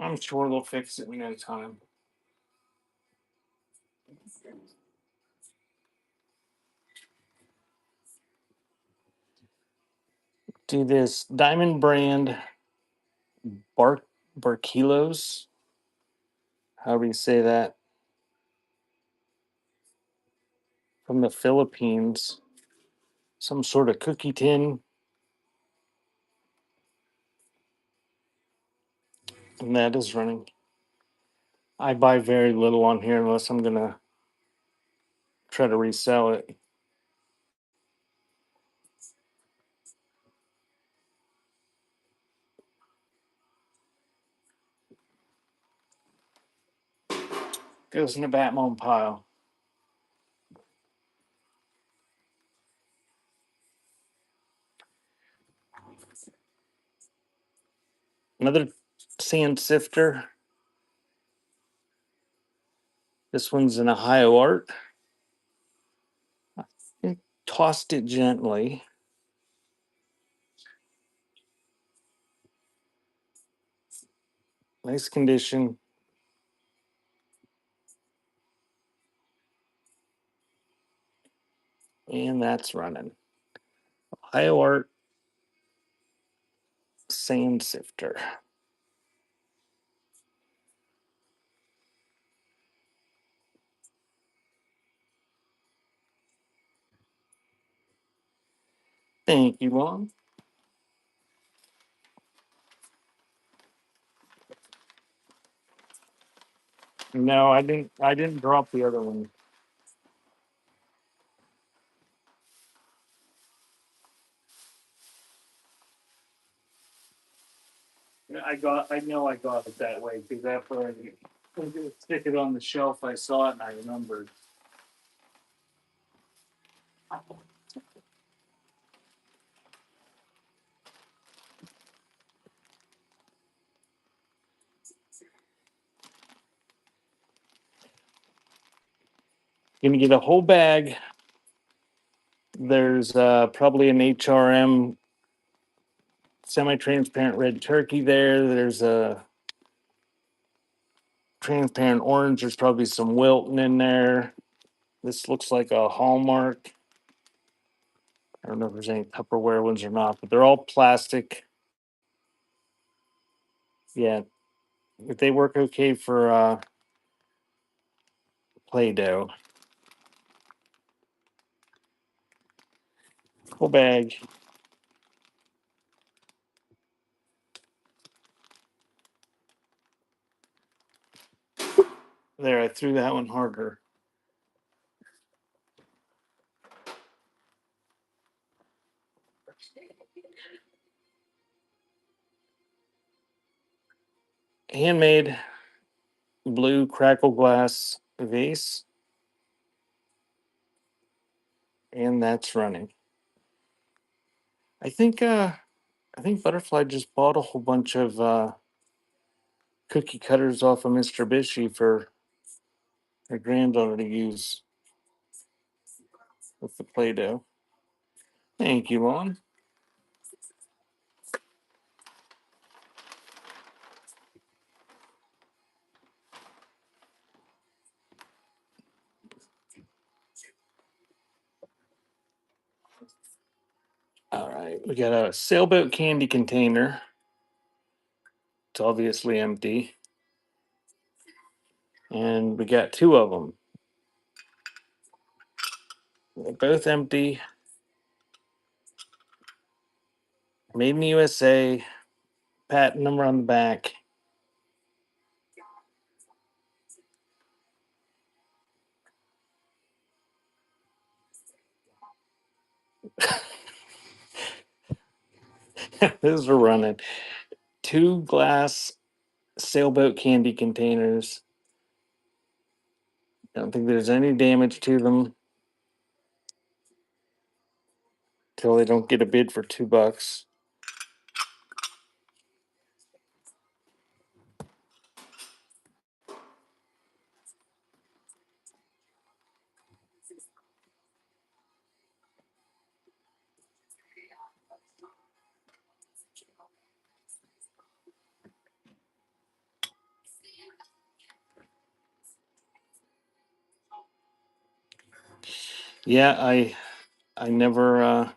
I'm sure they'll fix it in no time. Do this Diamond brand Barkilos, however you say that. from the Philippines. Some sort of cookie tin. And that is running. I buy very little on here unless I'm going to try to resell it. Goes in the Batmon pile. Another sand sifter. This one's an Ohio Art. I tossed it gently. Nice condition. And that's running. Ohio Art sand sifter. Thank you, Mom. No, I didn't. I didn't drop the other one. I know I got it that way because after I stick it on the shelf, I saw it and I remembered. Gonna get a whole bag. There's probably an HRM semi-transparent red turkey there. There's a transparent orange. There's probably some Wilton in there. This looks like a Hallmark. I don't know if there's any Tupperware ones or not, but they're all plastic. Yeah, if they work okay for Play-Doh. Whole bag. There, I threw that one harder. Handmade blue crackle glass vase, and that's running. I think Butterfly just bought a whole bunch of cookie cutters off of Mr. Bishy for her granddaughter to use with the Play-Doh. Thank you, Mom. All right, we got a sailboat candy container. It's obviously empty. And we got two of them. They're both empty. Made in the USA. Patent number on the back. Those are running. Two glass sailboat candy containers. Don't think there's any damage to them till they don't get a bid for $2. Yeah, I never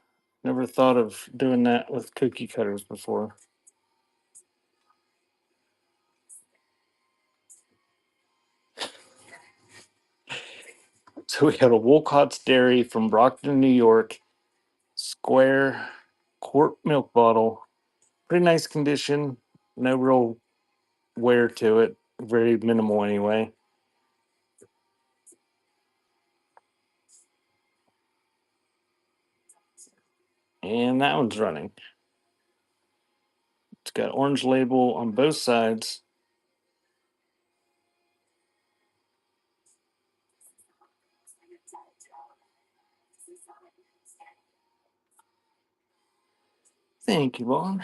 thought of doing that with cookie cutters before. So we have a Wolcott's Dairy from Brockton, New York, square quart milk bottle. Pretty nice condition. No real wear to it. Very minimal anyway. And that one's running. It's got orange label on both sides. Thank you, Vaughn.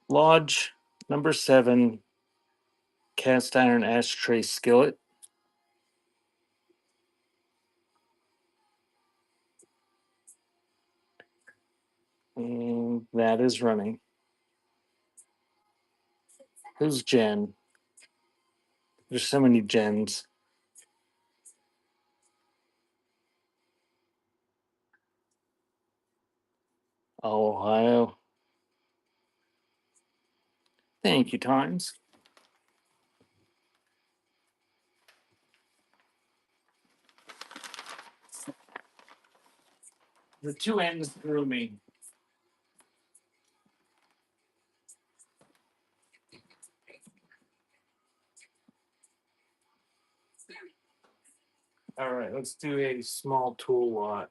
Lodge number 7 cast iron ashtray skillet. And that is running. Who's Jen? There's so many Jens. Ohio. Thank you, Times. The two ends threw me. All right, let's do a small tool lot.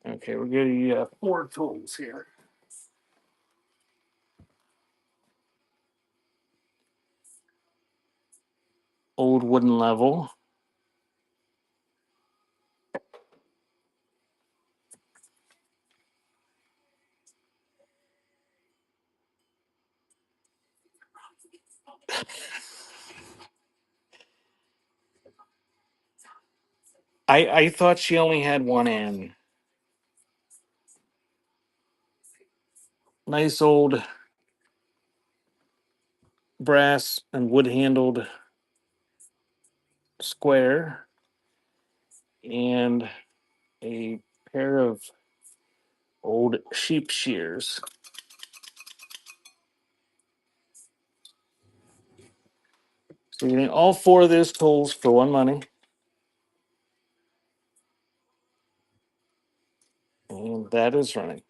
Okay, we're getting 4 tools here. Old wooden level. I thought she only had one end. Nice old brass and wood handled square and a pair of old sheep shears. So you're getting all 4 of those tools for one money. And that is running.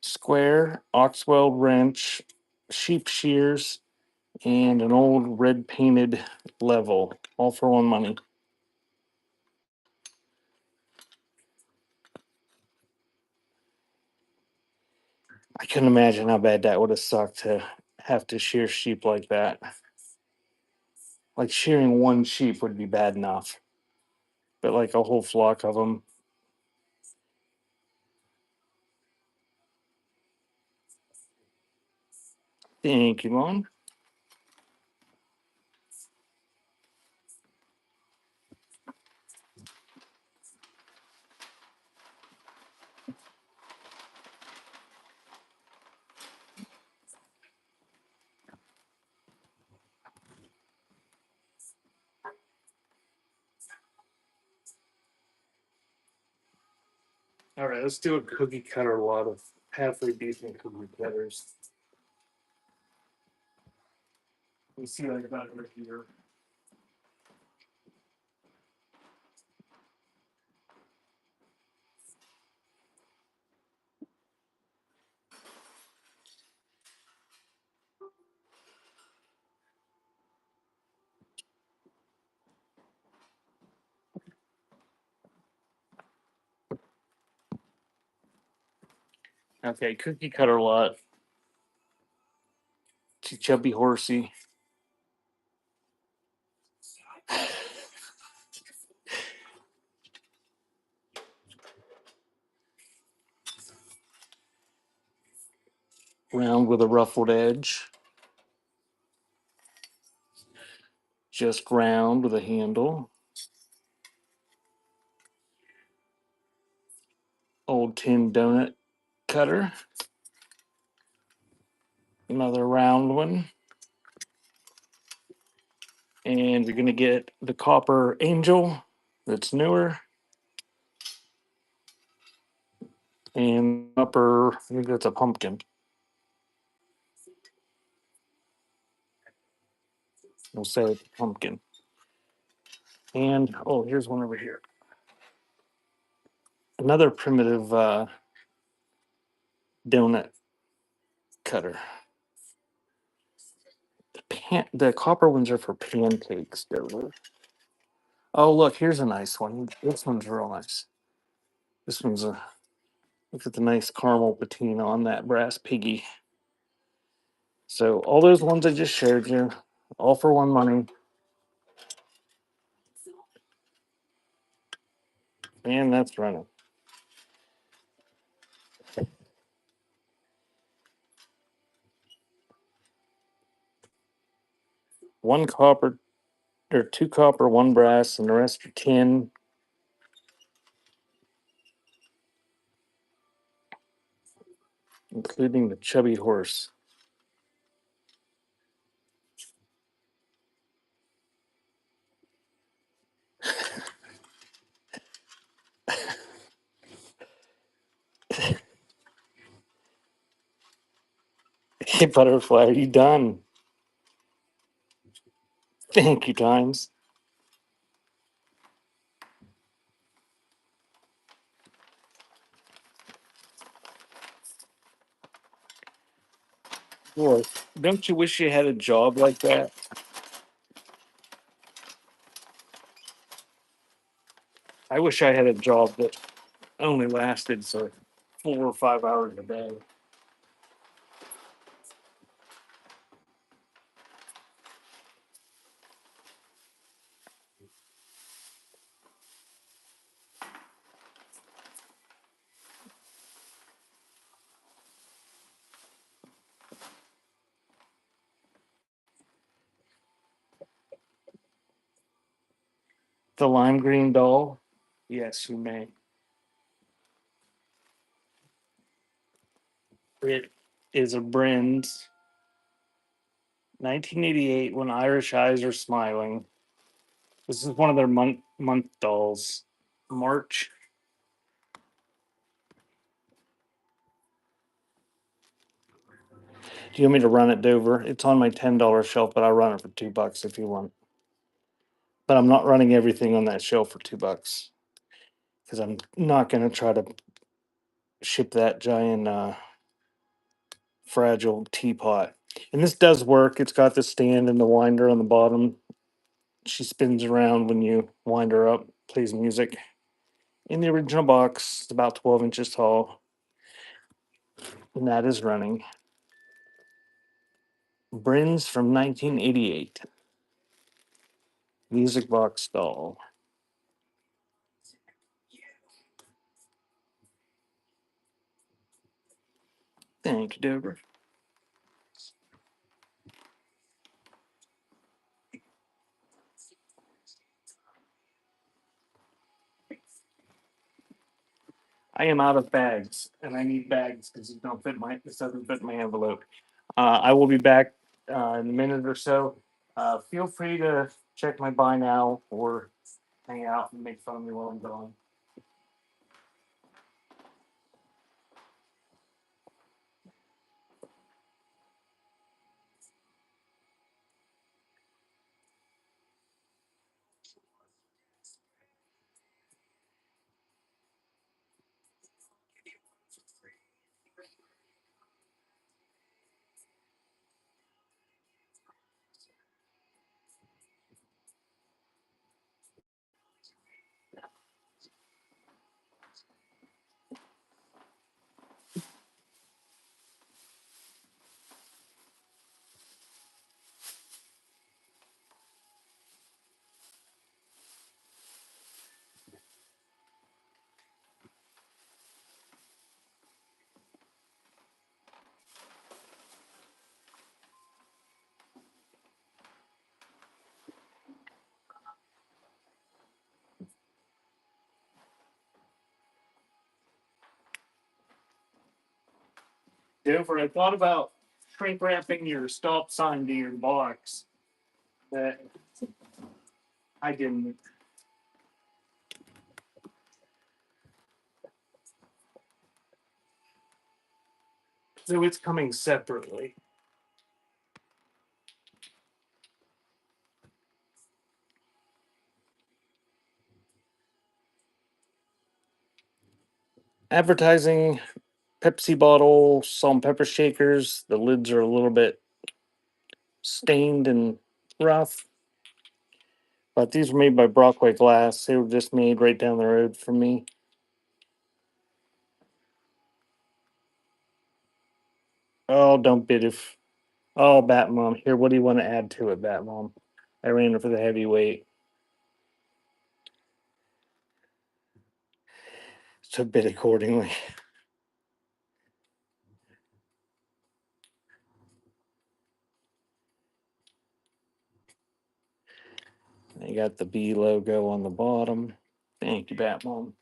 Square, Oxwell wrench, sheep shears, and an old red painted level, all for one money. I couldn't imagine how bad that would have sucked to have to shear sheep like that. Like shearing one sheep would be bad enough, but like a whole flock of them. Thank you, Mom. All right, let's do a cookie cutter lot of halfway decent cookie cutters. Let me see what I got right here. Okay, cookie cutter lot. Chubby horsey. round with a ruffled edge, just round with a handle, old tin donut cutter, another round one, and you're going to get the copper angel that's newer, and upper, I think that's a pumpkin. We'll say it's pumpkin. And oh, here's one over here. Another primitive donut cutter. The copper ones are for pancakes, though. Oh, look, here's a nice one. This one's real nice. This one's a look at the nice caramel patina on that brass piggy. So all those ones I just showed you, all for one money. And that's running. One copper, or two copper, one brass, and the rest are tin. Including the chubby horse. Hey, Butterfly, are you done? Thank you, Times. Boy, don't you wish you had a job like that? I wish I had a job that only lasted so 4 or 5 hours a day. The lime green doll? Yes, you may. It is a Brin's 1988 When Irish Eyes Are Smiling. This is one of their month dolls. March. Do you want me to run it, Dover? It's on my $10 shelf, but I'll run it for $2 if you want. But I'm not running everything on that shelf for $2 because I'm not going to try to ship that giant fragile teapot. And this does work. It's got the stand and the winder on the bottom. She spins around when you wind her up, plays music. In the original box, it's about 12 inches tall. And that is running. Brin's from 1988. Music box doll. Thank you, Deborah. I am out of bags, and I need bags because this doesn't fit my envelope. I will be back in a minute or so. Feel free to check my buy now or hang out and make fun of me while I'm gone. Dover, I thought about shrink wrapping your stop sign to your box, but I didn't. So it's coming separately. Advertising Pepsi bottle, salt and pepper shakers. The lids are a little bit stained and rough, but these were made by Brockway Glass. They were just made right down the road from me. Oh, don't bid if. Oh, Bat Mom. Here, what do you want to add to it, Bat Mom? I ran it for the heavyweight. So bid accordingly. You got the B logo on the bottom. Thank you, Bat Mom.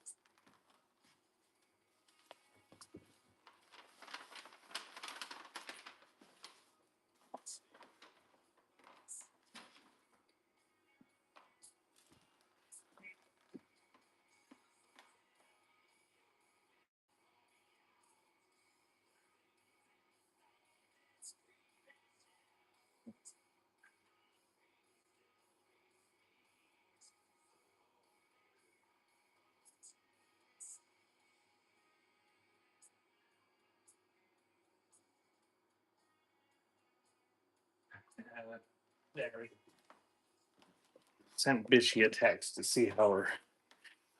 There. Sent Bishy a text to see how her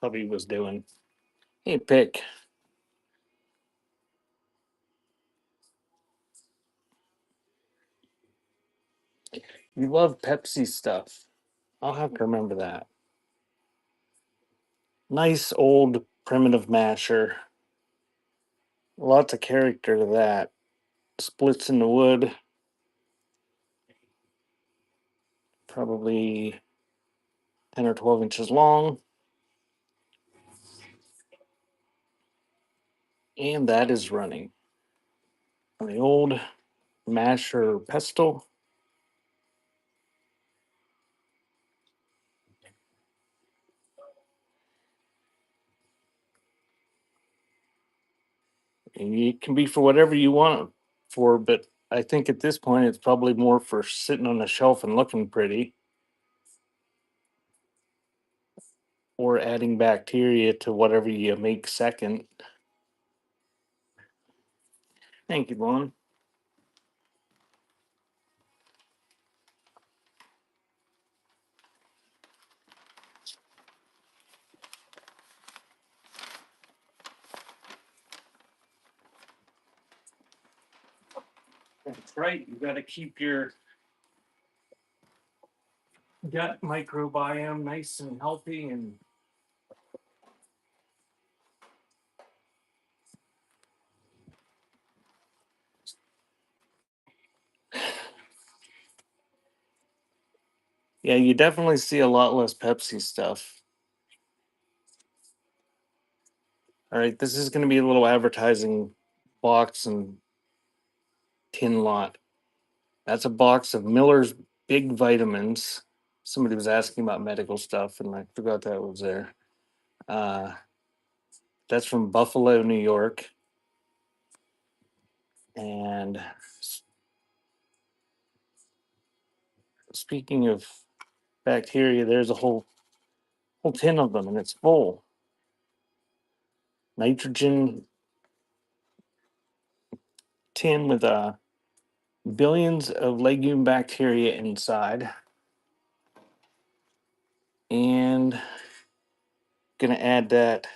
hubby was doing. Hey, Pick. You love Pepsi stuff. I'll have to remember that. Nice old primitive masher. Lots of character to that. Splits in the wood. Probably 10 or 12 inches long. And that is running on the old masher pestle. And it can be for whatever you want it for, but I think at this point it's probably more for sitting on the shelf and looking pretty or adding bacteria to whatever you make second. Thank you, Vaughn. That's right. You got to keep your gut microbiome nice and healthy and yeah, you definitely see a lot less Pepsi stuff. All right, this is going to be a little advertising box and tin lot. That's a box of Miller's Big Vitamins. Somebody was asking about medical stuff, and I forgot that was there. Uh, that's from Buffalo, New York. And speaking of bacteria, there's a whole tin of them, and it's full. Nitrogen tin with billions of legume bacteria inside. And gonna add that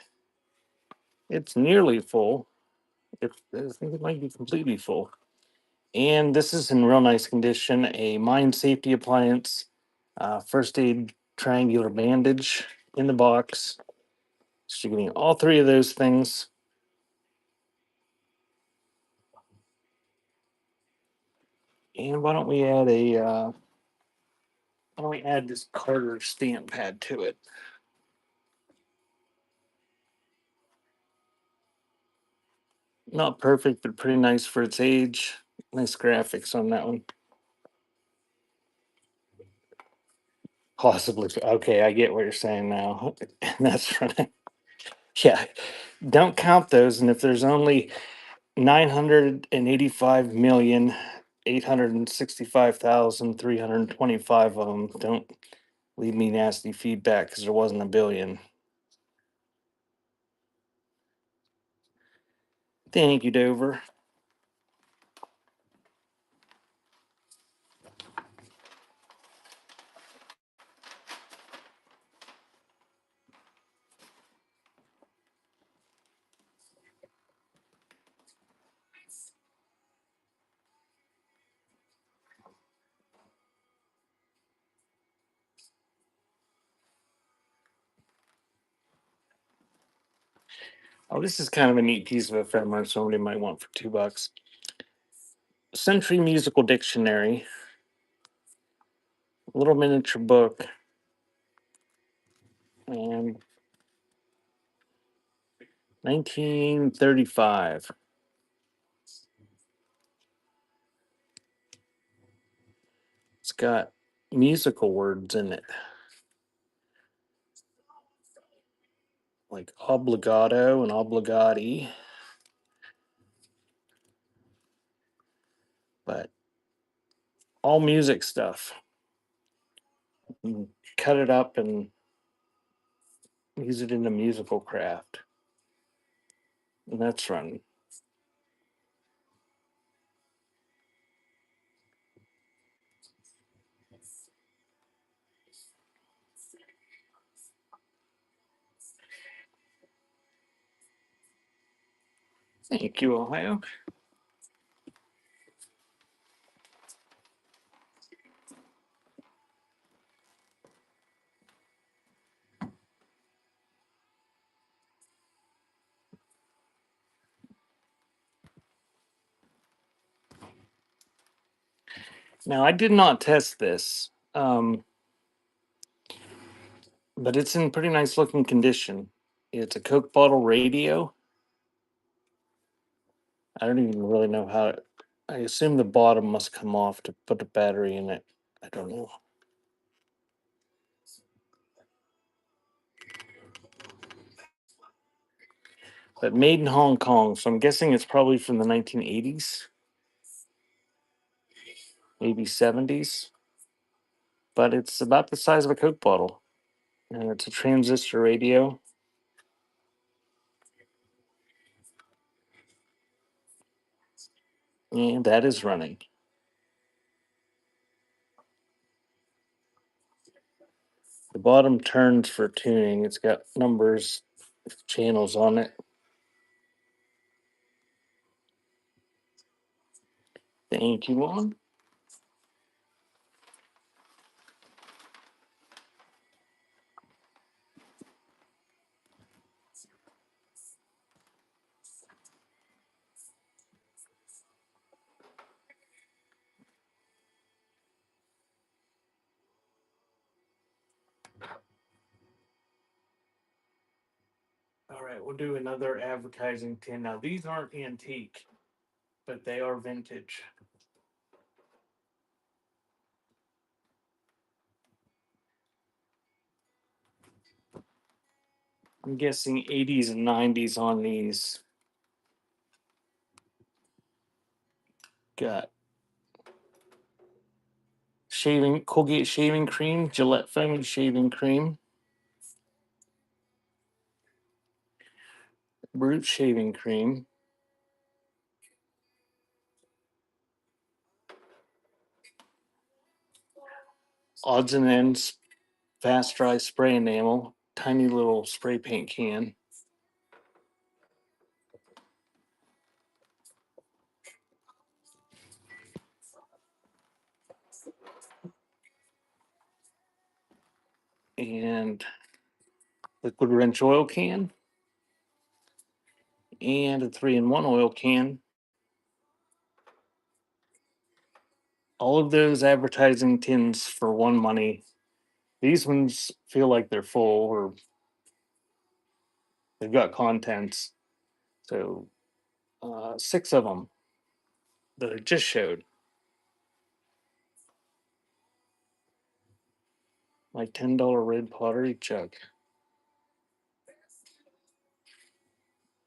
it's nearly full. I think it might be completely full. And this is in real nice condition. A mine safety appliance, first aid triangular bandage in the box. So you're getting all three of those things. And why don't we add why don't we add this Carter stamp pad to it? Not perfect, but pretty nice for its age. Nice graphics on that one. Possibly. Okay, I get what you're saying now. That's right. Yeah. Don't count those. And if there's only 985,865,325 of them, don't leave me nasty feedback because there wasn't a billion. Thank you, Dover. Oh, this is kind of a neat piece of ephemera somebody might want for $2. Century Musical Dictionary, little miniature book, and 1935. It's got musical words in it, like obligato and obligati, but all music stuff. You cut it up and use it in a musical craft. And that's fun. Thank you, Ohio. Now, I did not test this, but it's in pretty nice looking condition. It's a Coke bottle radio. I don't even really know how it, I assume the bottom must come off to put the battery in it. I don't know. But made in Hong Kong, so I'm guessing it's probably from the 1980s, maybe 70s. But it's about the size of a Coke bottle. And it's a transistor radio. And that is running. The bottom turns for tuning. It's got numbers, channels on it. Thank you, Mom. All right, we'll do another advertising tin. Now, these aren't antique, but they are vintage. I'm guessing 80s and 90s on these. Got shaving Colgate shaving cream, Gillette foaming shaving cream, Brute shaving cream, odds and ends, fast dry spray enamel, tiny little spray paint can. And liquid wrench oil can, and a 3-in-1 oil can. All of those advertising tins for one money. These ones feel like they're full or they've got contents. So 6 of them that I just showed. My $10 red pottery jug.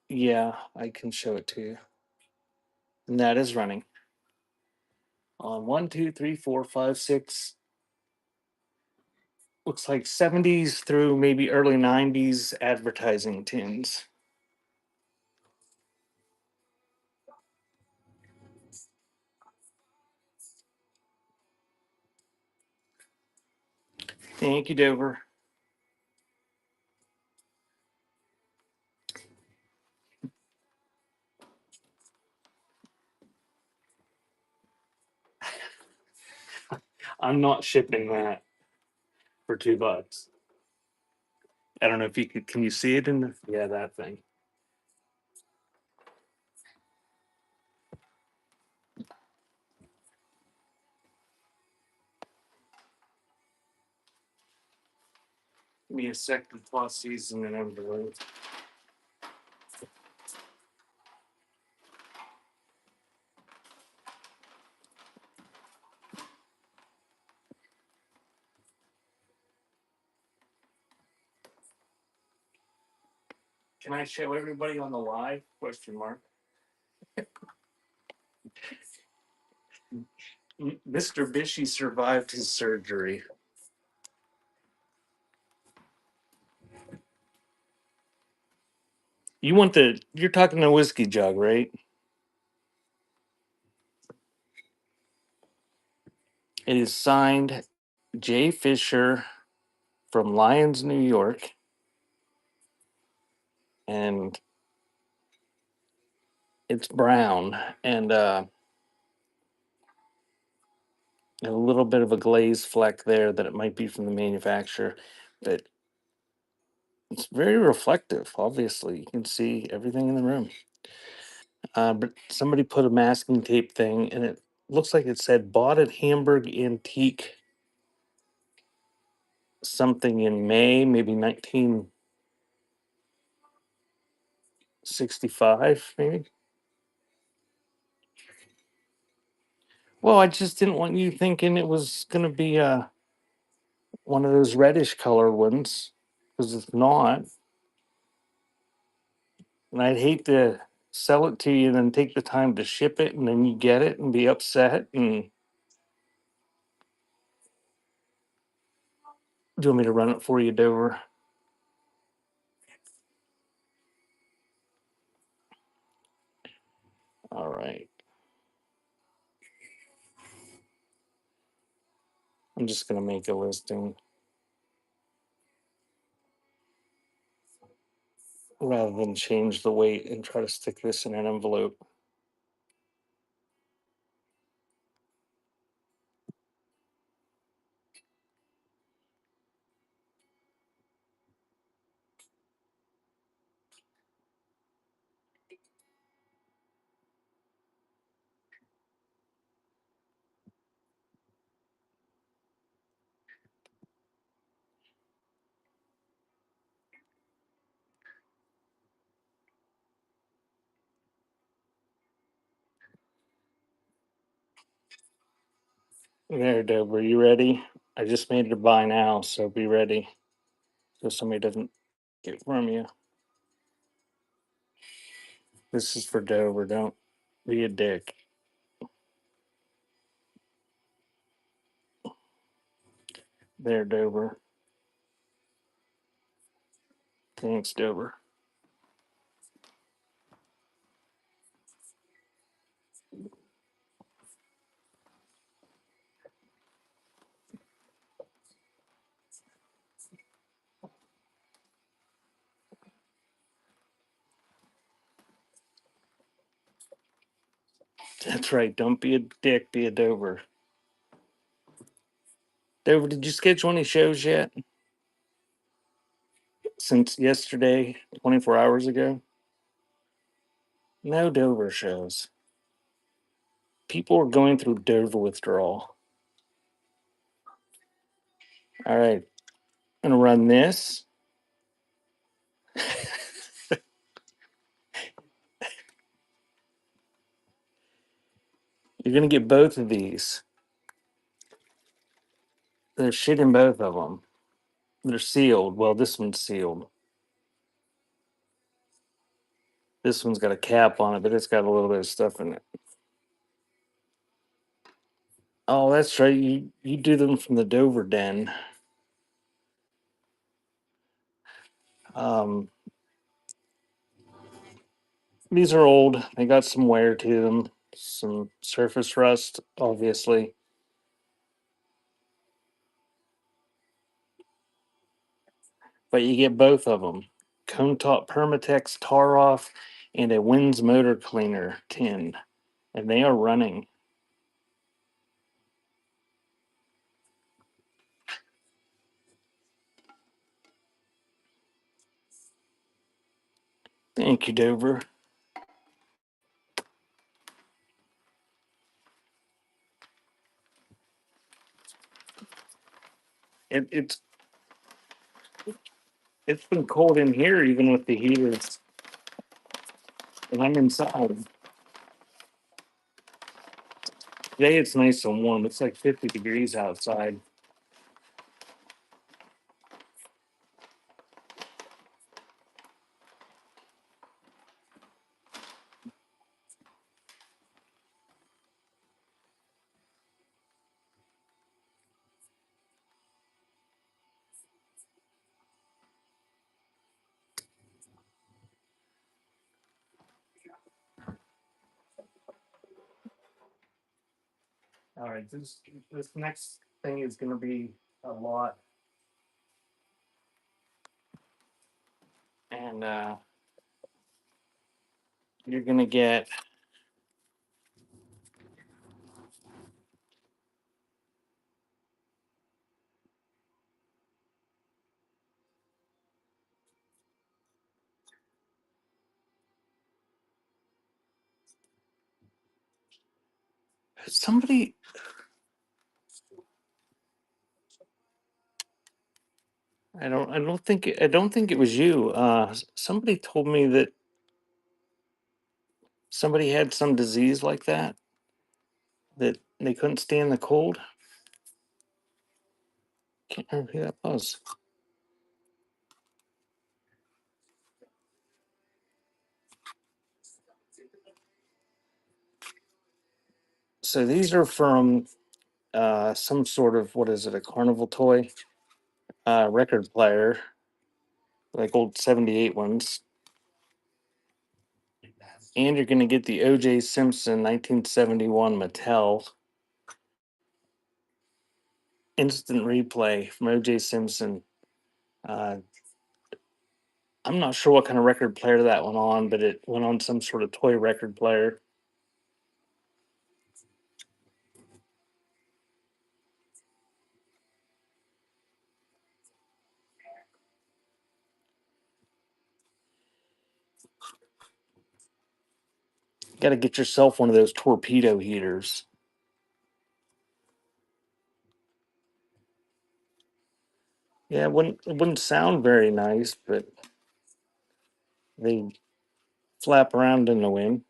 Yeah, I can show it to you. And that is running on 1, 2, 3, 4, 5, 6. Looks like 70s through maybe early 90s advertising tins. Thank you, Dover. I'm not shipping that for $2. I don't know if you could. Can you see it in the? Yeah, that thing. Give me a second. Plus season and envelope. Can I show everybody on the live? Question mark. Mr. Bishy survived his surgery. You want the? You're talking the whiskey jug, right? It is signed Jay Fisher from Lyons, New York, and it's brown and a little bit of a glaze fleck there that it might be from the manufacturer, but it's very reflective. Obviously, you can see everything in the room. But somebody put a masking tape thing, and it looks like it said bought at Hamburg Antique something in May, maybe 1965, maybe. Well, I just didn't want you thinking it was going to be one of those reddish color ones, because it's not. And I'd hate to sell it to you and then take the time to ship it, and then you get it and be upset. And do you want me to run it for you, Dover? All right. I'm just going to make a listing rather than change the weight and try to stick this in an envelope. There, Dover, you ready? I just made it a buy now, so be ready so somebody doesn't get from you. This is for Dover. Don't be a dick. There, Dover. Thanks, Dover. That's right. Don't be a dick. Be a Dover. Dover, did you schedule any shows yet? Since yesterday, 24 hours ago? No Dover shows. People are going through Dover withdrawal. All right. I'm going to run this. You're gonna get both of these. There's shit in both of them. They're sealed. Well, this one's sealed. This one's got a cap on it, but it's got a little bit of stuff in it. Oh, that's right. You do them from the Dover Den. Um, these are old. They got some wear to them, some surface rust, obviously. But you get both of them. Cone top Permatex tar off and a Winds motor cleaner tin. And they are running. Thank you, Dover. It's it's been cold in here even with the heaters. And I'm inside. Today it's nice and warm. It's like 50 degrees outside. All right, this next thing is gonna be a lot. And you're gonna get somebody. I don't think it was you. Somebody told me that somebody had some disease like that they couldn't stand the cold. Can't remember who that was. So these are from some sort of, what is it, a carnival toy record player, like old 78 ones. And you're going to get the OJ Simpson 1971 Mattel instant replay from OJ Simpson. Uh, I'm not sure what kind of record player that went on, but it went on some sort of toy record player. Got to get yourself one of those torpedo heaters. Yeah, it wouldn't sound very nice, but they flap around in the wind.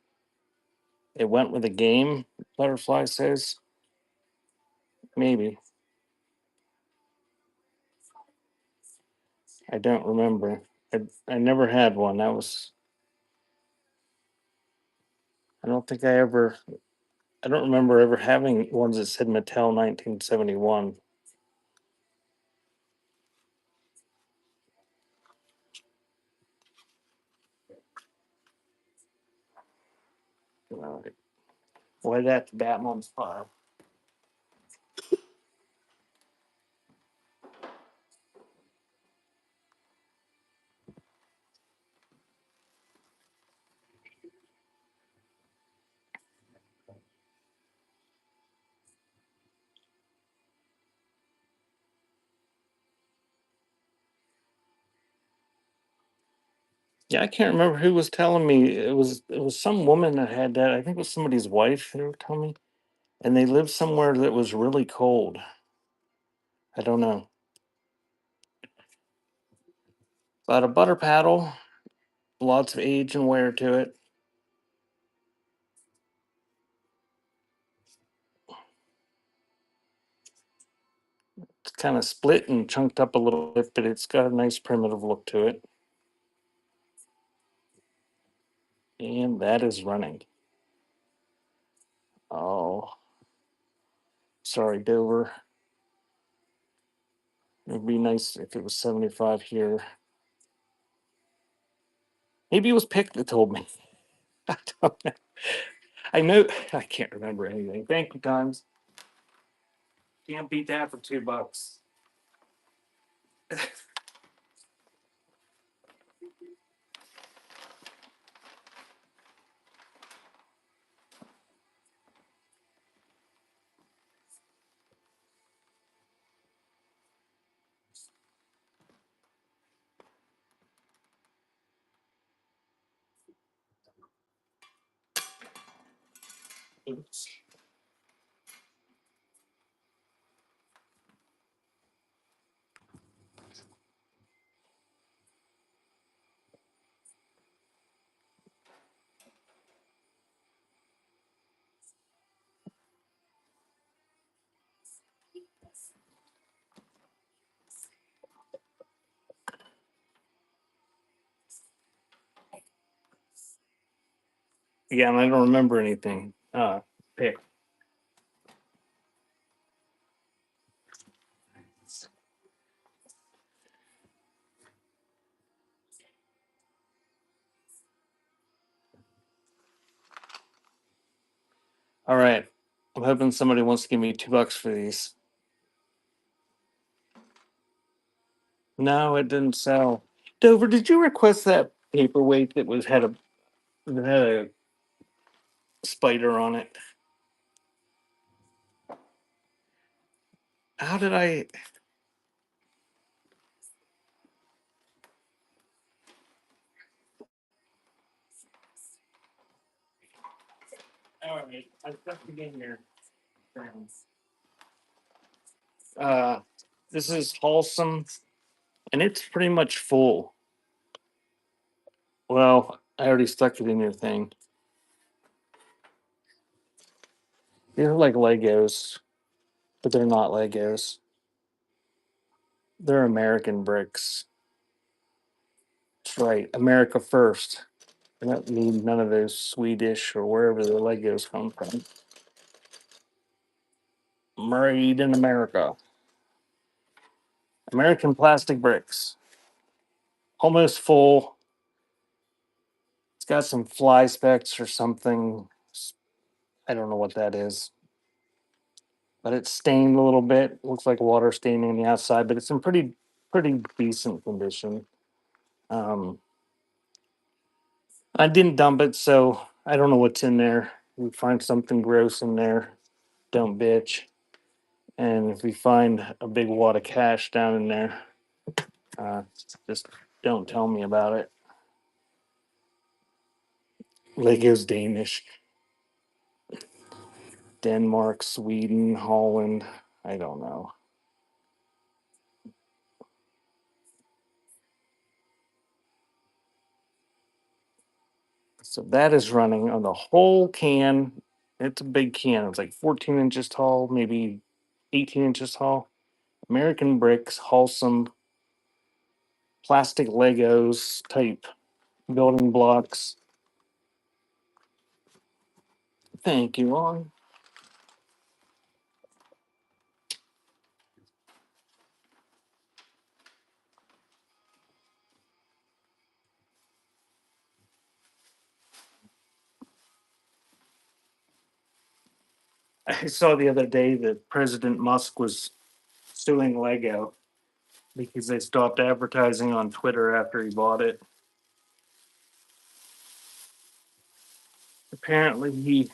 It went with the game, Butterfly says. Maybe. I don't remember. I never had one. I don't think I don't remember ever having ones that said Mattel 1971. All right. Why that's Batman's file. Yeah, I can't remember who was telling me. It was some woman that had that. I think it was somebody's wife they were telling me. And they lived somewhere that was really cold. I don't know. But a butter paddle, lots of age and wear to it. kind of split and chunked up a little bit, but it's got a nice primitive look to it. And that is running. Oh, sorry, Dover. It'd be nice if it was 75 here. Maybe it was Pick that told me. I don't know. I know I can't remember anything. Thank you, Times. Can't beat that for $2. Oops. Yeah, and I don't remember anything. Pick. All right. I'm hoping somebody wants to give me $2 for these. No, it didn't sell. Dover, did you request that paperweight that had a spider on it? How did I? All right, I stuck it in here. Uh, this is wholesome, and it's pretty much full. Well, I already stuck it in your thing. These are like Legos, but they're not Legos. They're American bricks. That's right, America first. I don't need none of those Swedish or wherever the Legos come from. Made in America. American plastic bricks. Almost full. It's got some fly specks or something. I don't know what that is. But it's stained a little bit. Looks like water staining on the outside, but it's in pretty decent condition. Um, I didn't dump it, so I don't know what's in there. If we find something gross in there, don't bitch. And if we find a big wad of cash down in there, uh, just don't tell me about it. Lego's Danish, Denmark, Sweden, Holland. I don't know. So that is running on the whole can. It's a big can. It's like 14 inches tall, maybe 18 inches tall. American bricks, wholesome plastic Legos type building blocks. Thank you, Ron. I saw the other day that President Musk was suing Lego because they stopped advertising on Twitter after he bought it. Apparently,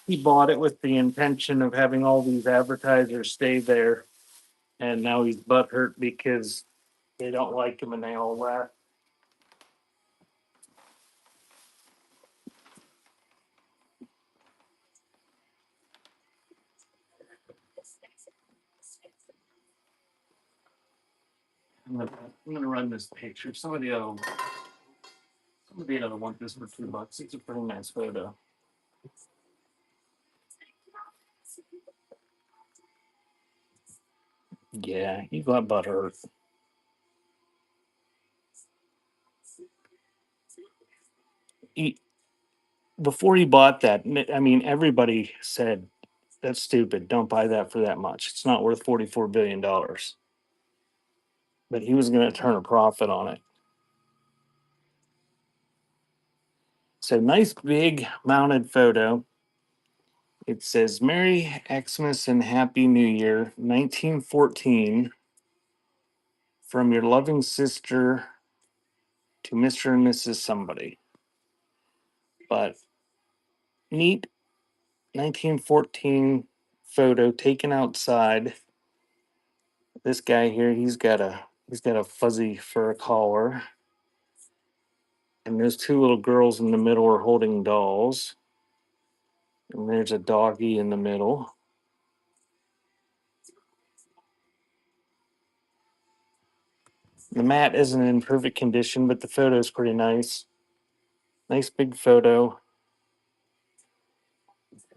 he bought it with the intention of having all these advertisers stay there, and now he's butthurt because they don't like him and they all laugh. I'm gonna run this picture. Somebody ought want this for $2. It's a pretty nice photo. Yeah, he got butthurt. He, before he bought that, I mean, everybody said that's stupid. Don't buy that for that much. It's not worth $44 billion. But he was going to turn a profit on it. So nice big mounted photo. It says Merry Xmas and Happy New Year, 1914, from your loving sister to Mr. and Mrs. Somebody. But neat 1914 photo taken outside. This guy here, he's got a fuzzy fur collar. And there's two little girls in the middle are holding dolls. And there's a doggy in the middle. The mat isn't in perfect condition, but the photo is pretty nice. Nice big photo.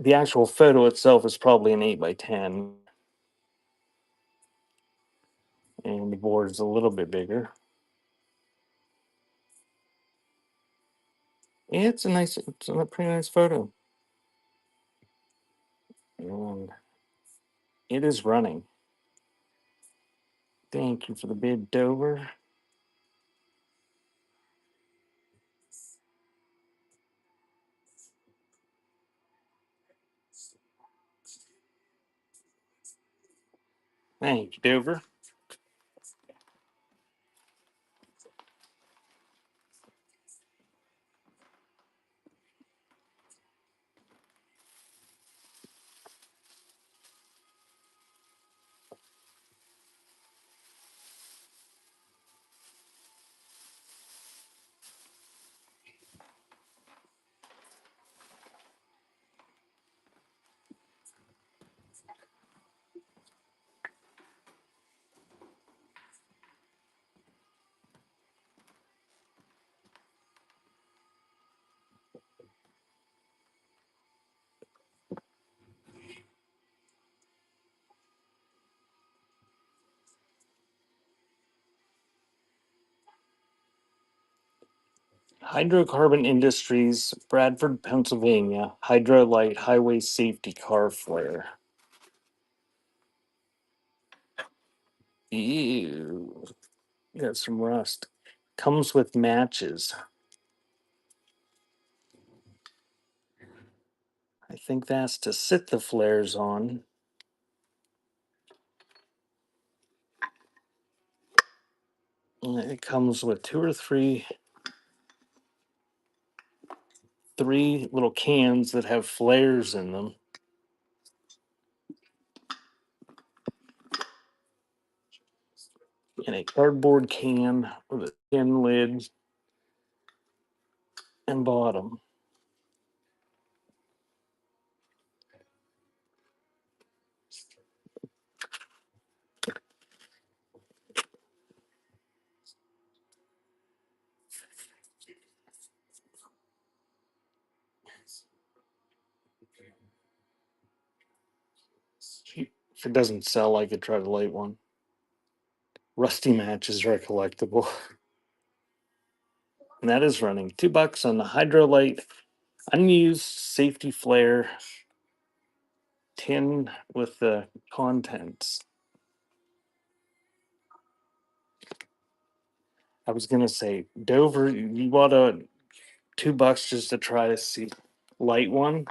The actual photo itself is probably an 8 by 10. And the board is a little bit bigger. Yeah, it's a pretty nice photo. And it is running. Thank you for the bid, Dover. Thank you, Dover. Hydrocarbon Industries, Bradford, Pennsylvania. Hydrolite Highway Safety Car Flare. Ew. Got some rust. Comes with matches. I think that's to sit the flares on. And it comes with three little cans that have flares in them. And a cardboard can with a tin lid and bottom. If it doesn't sell, I could try to light one. Rusty matches are collectible. And that is running $2 on the Hydrolite unused safety flare tin with the contents. I was gonna say, Dover, you bought a $2 just to try to see light one.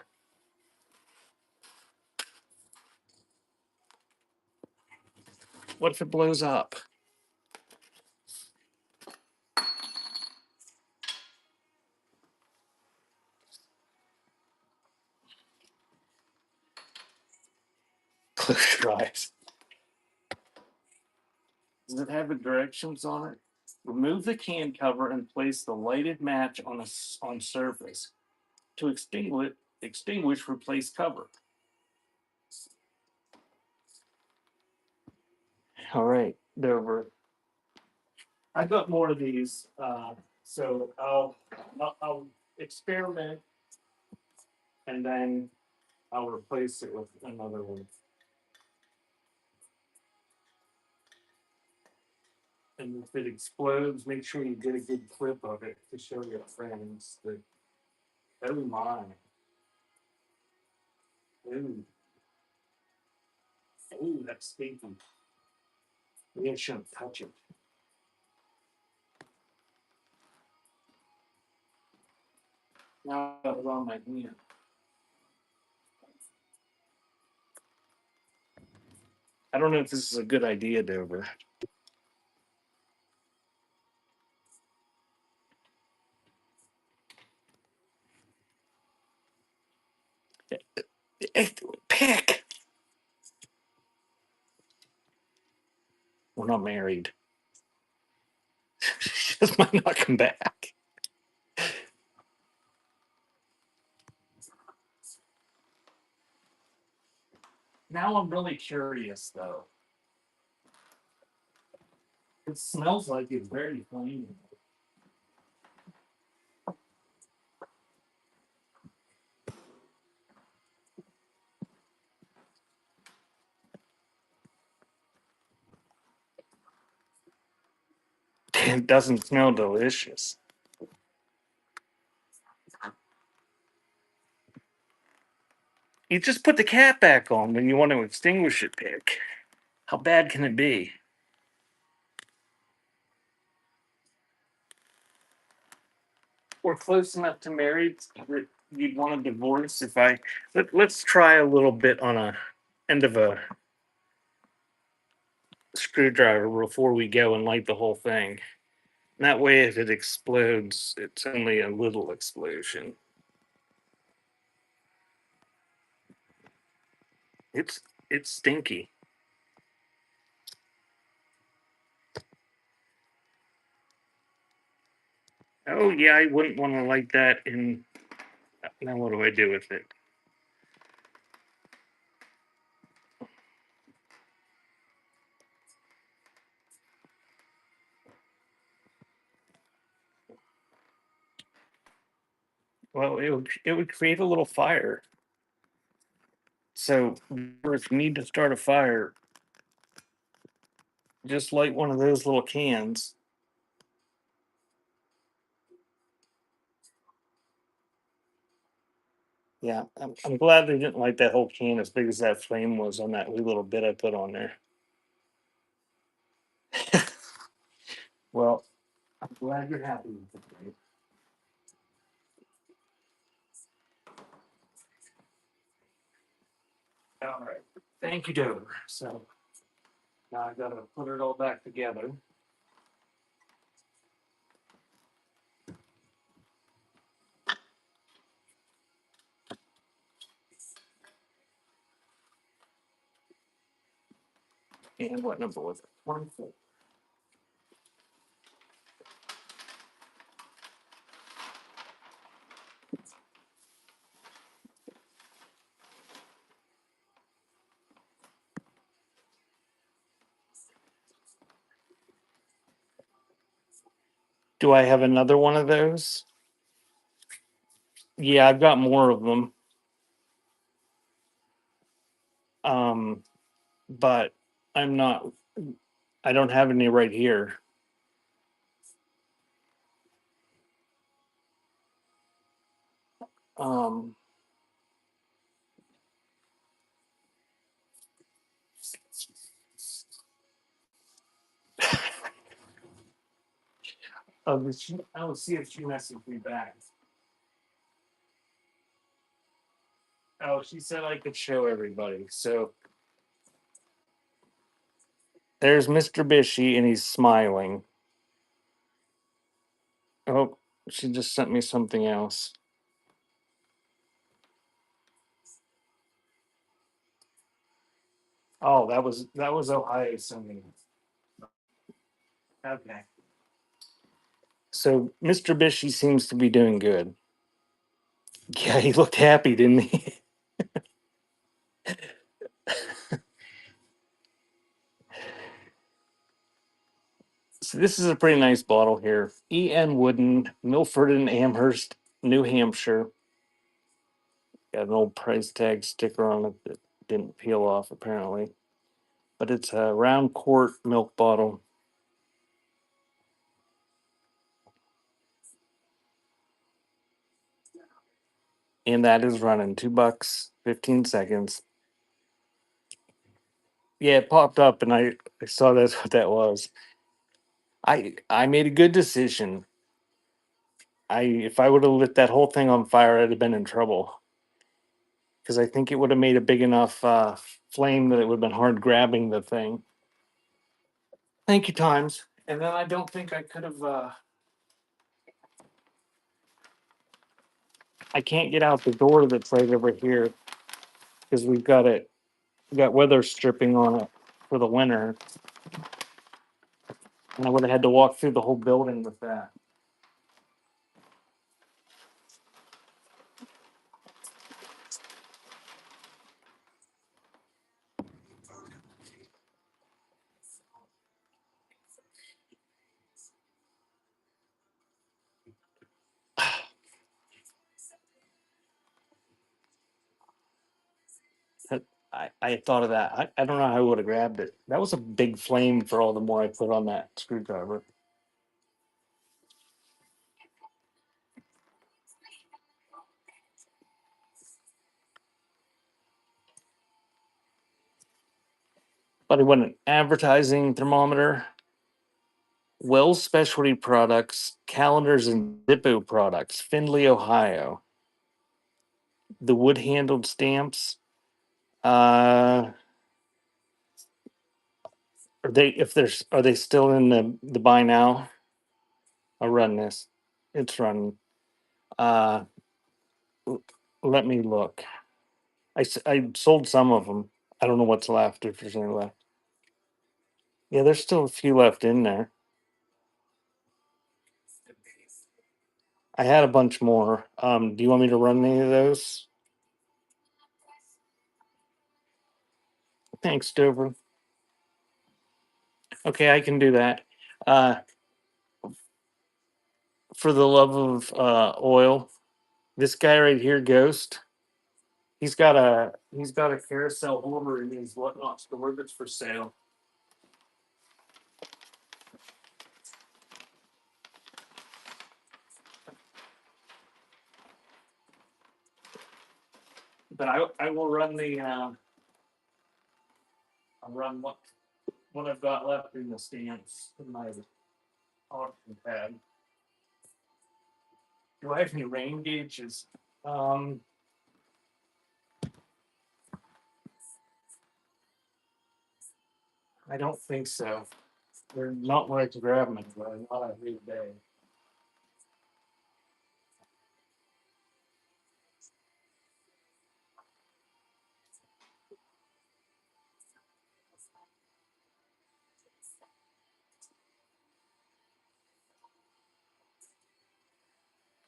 What if it blows up? Close your eyes. Does it have the directions on it? Remove the can cover and place the lighted match on surface. To extinguish, replace cover. All right, Dover. I got more of these, so I'll experiment, and then I'll replace it with another one. And if it explodes, make sure you get a good clip of it to show your friends that, oh my, ooh, ooh, that's stinky. Maybe I shouldn't touch it. Now I got it on my hand. I don't know if this is a good idea, Dover. Pick. We're not married. She just might not come back. Now I'm really curious, though. It smells like it's very clean. It doesn't smell delicious. You just put the cap back on when you want to extinguish it, Pick. How bad can it be? We're close enough to married that you'd want a divorce if let's try a little bit on a end of a screwdriver before we go and light the whole thing. And that way, if it explodes, it's only a little explosion. It's it's stinky. Oh yeah, I wouldn't want to light that in. Now what do I do with it? Well, it would create a little fire. So if you need to start a fire, just light one of those little cans. Yeah, I'm glad they didn't light that whole can as big as that flame was on that wee little bit I put on there. Well, I'm glad you're happy with it, Dave. All right. Thank you, Dover. So now I gotta put it all back together. And what number was it? 24. Do I have another one of those? Yeah, I've got more of them. Um, but I'm not. I don't have any right here. Um, I will see if she messaged me back. Oh, she said I could show everybody. So there's Mr. Bishy, and he's smiling. Oh, she just sent me something else. Oh, that was Ohio sending. Okay. So Mr. Bishy seems to be doing good. Yeah, he looked happy, didn't he? So this is a pretty nice bottle here. E.N. Wooden, Milford and Amherst, New Hampshire. Got an old price tag sticker on it that didn't peel off apparently. But it's a round quart milk bottle. And that is running $2, 15 seconds. Yeah, it popped up and I saw that's what that was. I made a good decision. If I would have lit that whole thing on fire, I'd have been in trouble. Because I think it would have made a big enough flame that it would have been hard grabbing the thing. Thank you, Times. And then I don't think I could have. I can't get out the door that's right over here because we've got it. We got weather stripping on it for the winter, and I would have had to walk through the whole building with that. I thought of that. I don't know how I would have grabbed it. That was a big flame for all the more I put on that screwdriver. But it wasn't an advertising thermometer. Wells Specialty Products, Calendars and Zippo Products, Findlay, Ohio. The wood handled stamps. Uh, are they if there's are they still in the buy now? I'll run this. It's running. Uh, Let me look. I sold some of them. I don't know what's left if there's any left. Yeah, there's still a few left in there. I had a bunch more. Do you want me to run any of those? Thanks, Dover. Okay, I can do that. Uh, for the love of oil, this guy right here, Ghost. He's got a carousel holder in his whatnot store that's for sale. But I will run the I'll run what I've got left in the stamps in my auction pad. Do I have any rain gauges? Um, I don't think so. They're not where I can grab them, but not every day.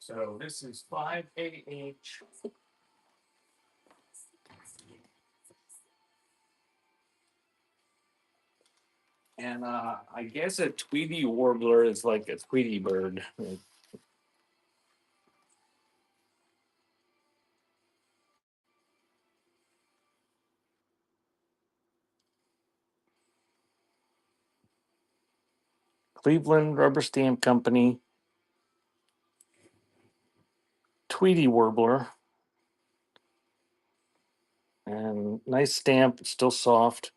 So this is 5AH. And I guess a Tweety warbler is like a Tweety bird. Cleveland Rubber Stamp Company, Tweety warbler. And nice stamp, it's still soft.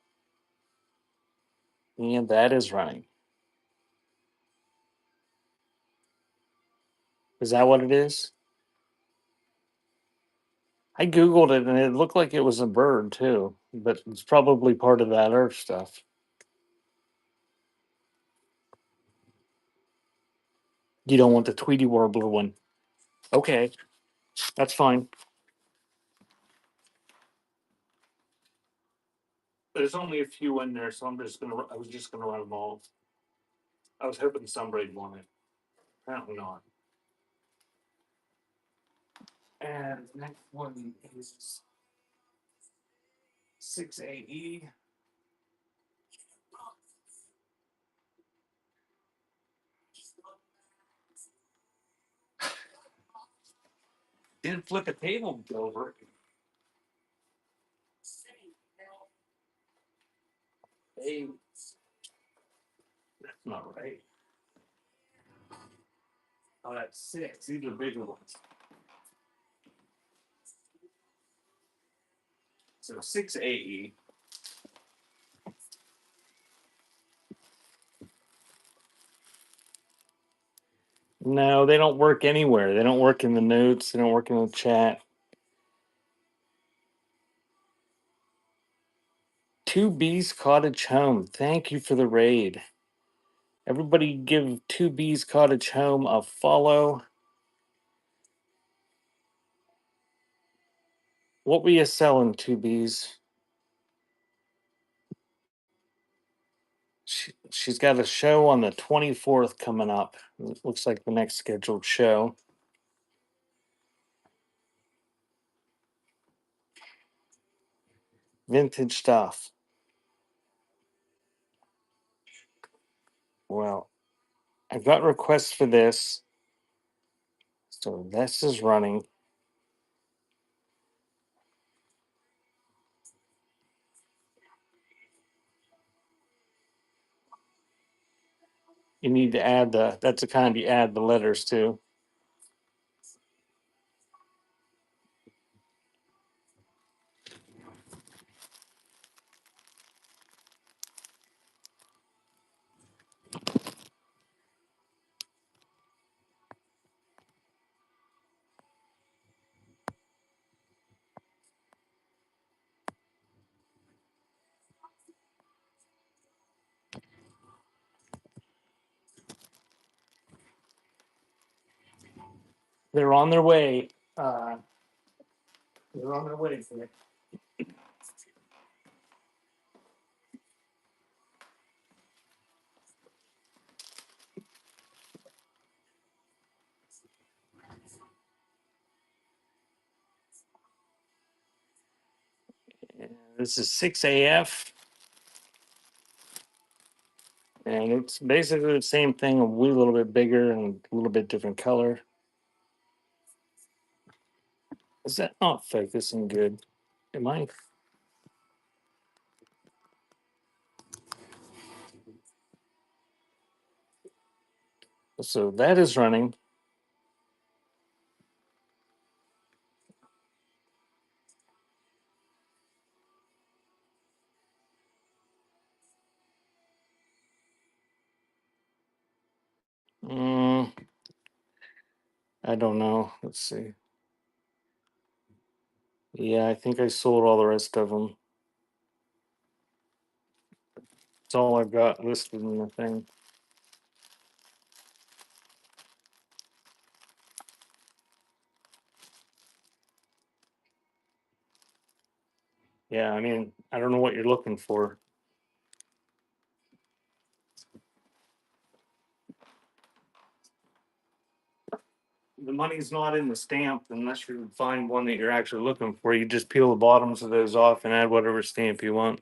And that is running. Is that what it is? I Googled it and it looked like it was a bird too, but it's probably part of that earth stuff. You don't want the Tweety warbler one. Okay, that's fine. There's only a few in there, so I was just gonna run them all. I was hoping somebody'd want it. Apparently not. And the next one is 6AE. Didn't flip a table over. Hey, that's not right. Oh, that's 6. These are bigger ones. So 6 AE. No, they don't work anywhere. They don't work in the notes. They don't work in the chat. 2B's Cottage Home. Thank you for the raid. Everybody give 2B's Cottage Home a follow. What were you selling, 2B's? She's got a show on the 24th coming up. It looks like the next scheduled show. Vintage stuff. Well, I've got requests for this. So this is running. You need to add that's the kind you add the letters to. They're on their way. They're on their way. This is 6AF. And it's basically the same thing, a wee little bit bigger and a little bit different color. Is that not focusing good? Am I? So that is running. Mm, I don't know. Let's see. Yeah, I think I sold all the rest of them. That's all I've got listed in the thing. Yeah, I mean, I don't know what you're looking for. The money's not in the stamp unless you find one that you're actually looking for. You just peel the bottoms of those off and add whatever stamp you want.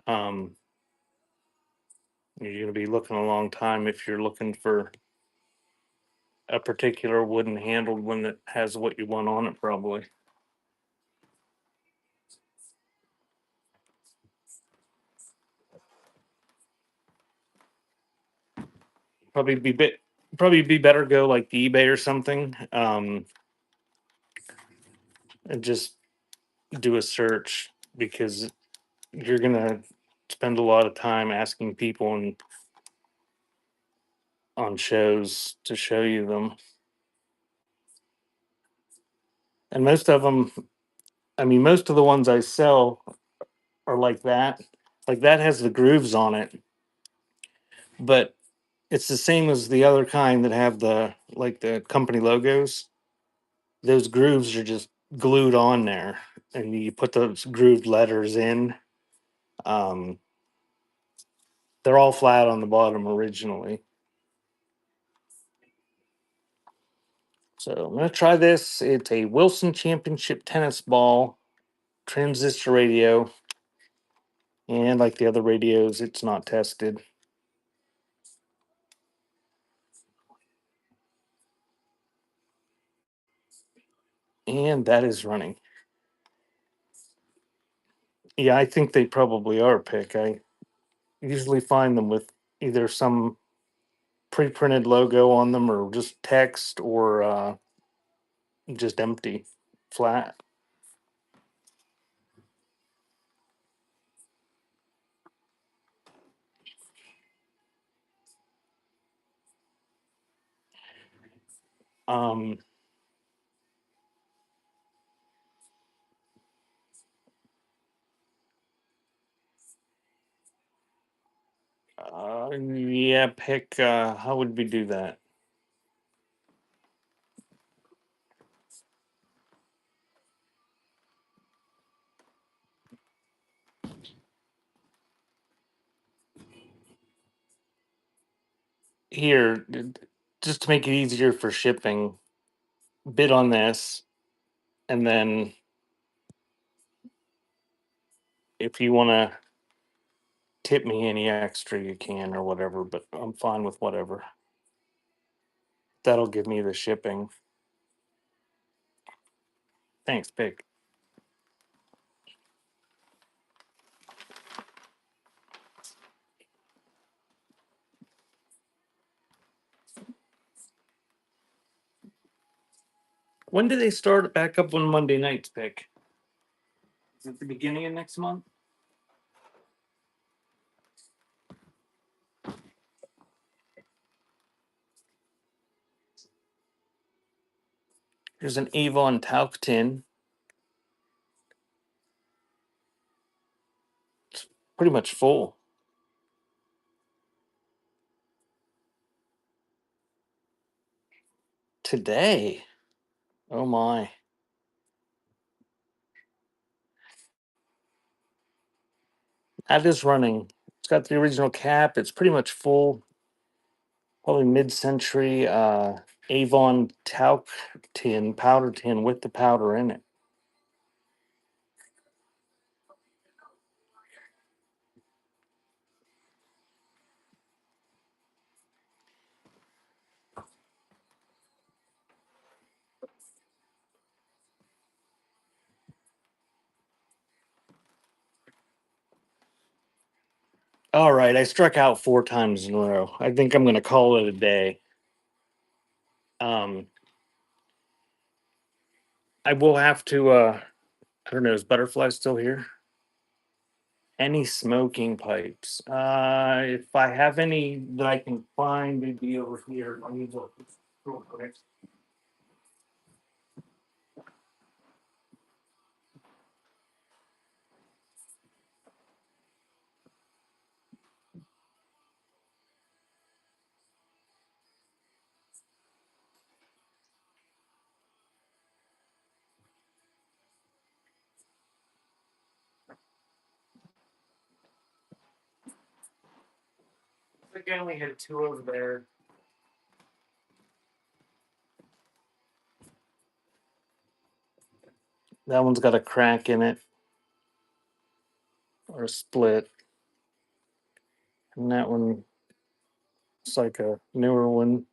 Um, you're going to be looking a long time if you're looking for a particular wooden handled one that has what you want on it, probably. Probably be better go like the eBay or something, and just do a search because you're gonna spend a lot of time asking people on shows to show you them, and most of them. I mean, most of the ones I sell are like that. Like that has the grooves on it, but it's the same as the other kind that have the company logos. Those grooves are just glued on there, and you put those grooved letters in. Um, they're all flat on the bottom originally. So I'm gonna try this. It's a Wilson Championship tennis ball transistor radio, and like the other radios, it's not tested. And that is running. Yeah, I think they probably are a pick. I usually find them with either some pre-printed logo on them or just text or just empty, flat. Um, yeah, pick. How would we do that? Here, just to make it easier for shipping, bid on this, and then if you want to tip me any extra, you can or whatever. But I'm fine with whatever. That'll give me the shipping. Thanks, pick. When do they start back up on Monday nights, pick? Is it the beginning of next month? There's an Avon talc tin. It's pretty much full today. Oh my. That is running. It's got the original cap. It's pretty much full. Probably mid-century Avon talc tin, powder tin with the powder in it. All right, I struck out 4 times in a row. I think I'm going to call it a day. Um, I will have to. I don't know. Is Butterfly still here? Any smoking pipes? If I have any that I can find, they'd be over here. Let me look real quick. I think I only had 2 over there. That one's got a crack in it or a split, and that one it's like a newer one.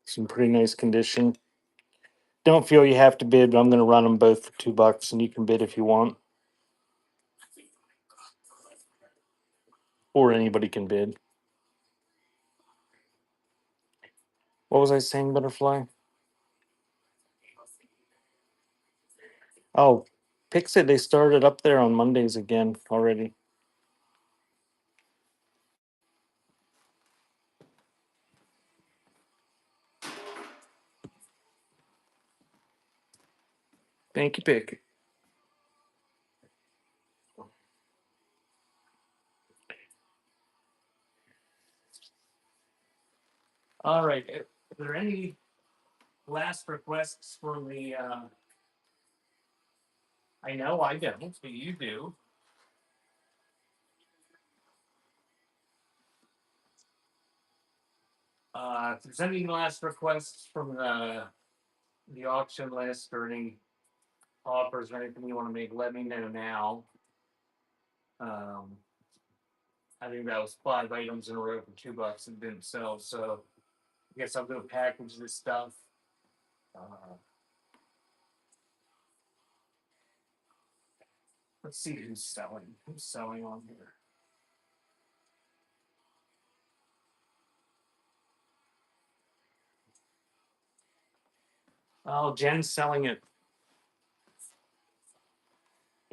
It's in pretty nice condition. Don't feel you have to bid, but I'm going to run them both for $2, and you can bid if you want, or anybody can bid. What was I saying, Butterfly? Oh, Pixit, they started up there on Mondays again already. Thank you, Pick. All right. Are there any last requests for the? I know I don't, but you do. If there's any last requests from the auction list or any offers or anything you want to make, let me know now. Um, I think that was 5 items in a row for $2 and didn't sell. So I guess I'll go package this stuff. Uh, let's see who's selling. Who's selling on here? Oh, Jen's selling it.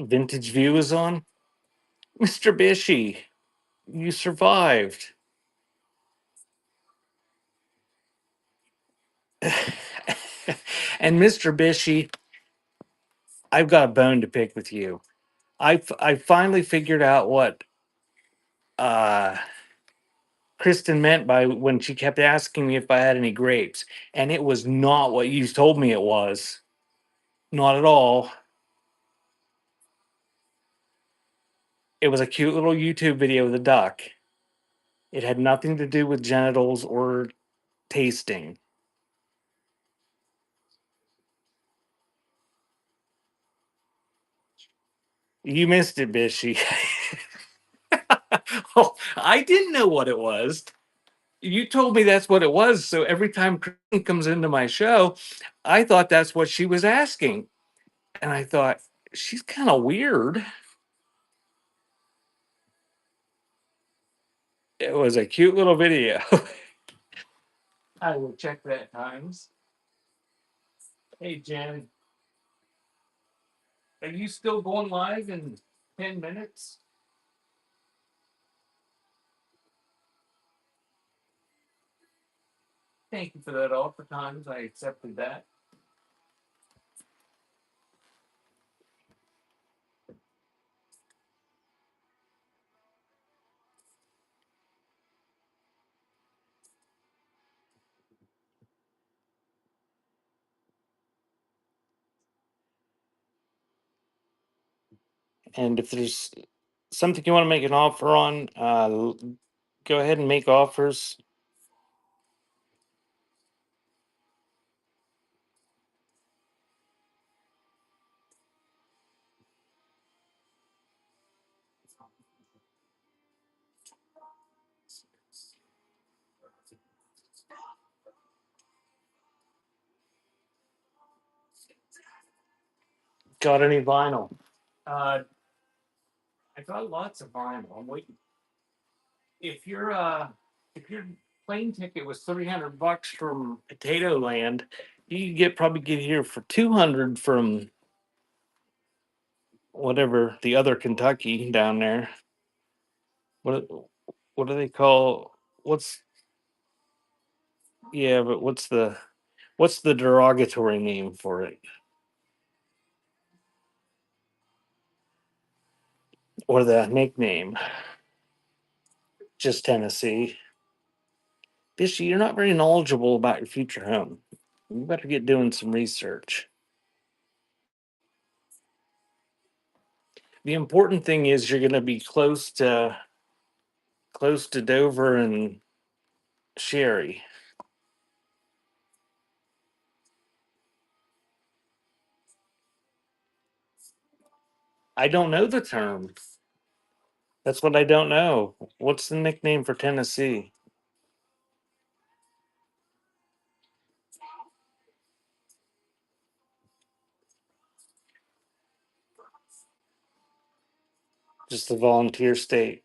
Vintage View is on. Mr. Bishy, you survived. And Mr. Bishy, I've got a bone to pick with you. I finally figured out what uh, Kristen meant by when she kept asking me if I had any grapes, and it was not what you told me it was. Not at all. It was a cute little YouTube video with a duck. It had nothing to do with genitals or tasting. You missed it, Bishy. Oh, I didn't know what it was. You told me that's what it was. So every time Kristen comes into my show, I thought that's what she was asking. And I thought, she's kind of weird. It was a cute little video. I will check that times. Hey, Jen, are you still going live in 10 minutes? Thank you for that offer times. I accepted that. And if there's something you want to make an offer on, go ahead and make offers. Got any vinyl? Uh, I got lots of vinyl. I'm waiting. If your plane ticket was $300 from Potato Land, you could probably get here for 200 from whatever the other Kentucky down there. What what do they call what's yeah, but what's the derogatory name for it? Or the nickname? Just Tennessee. Bishy, you're not very knowledgeable about your future home. You better get doing some research. The important thing is you're going to be close to Dover and Sherry. I don't know the term. That's what I don't know. What's the nickname for Tennessee? Just the volunteer state.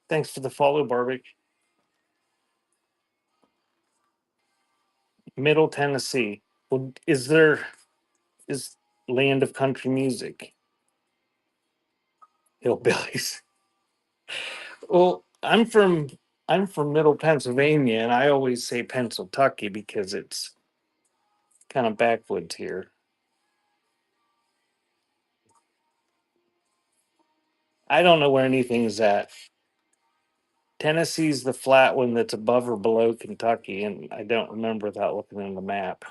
Thanks for the follow, Barbic. Middle Tennessee. Well, is land of country music? Hillbillies. Well, I'm from Middle Pennsylvania, and I always say Pennsylvania because it's kind of backwoods here. I don't know where anything's at. Tennessee's the flat one that's above or below Kentucky, and I don't remember without looking in the map.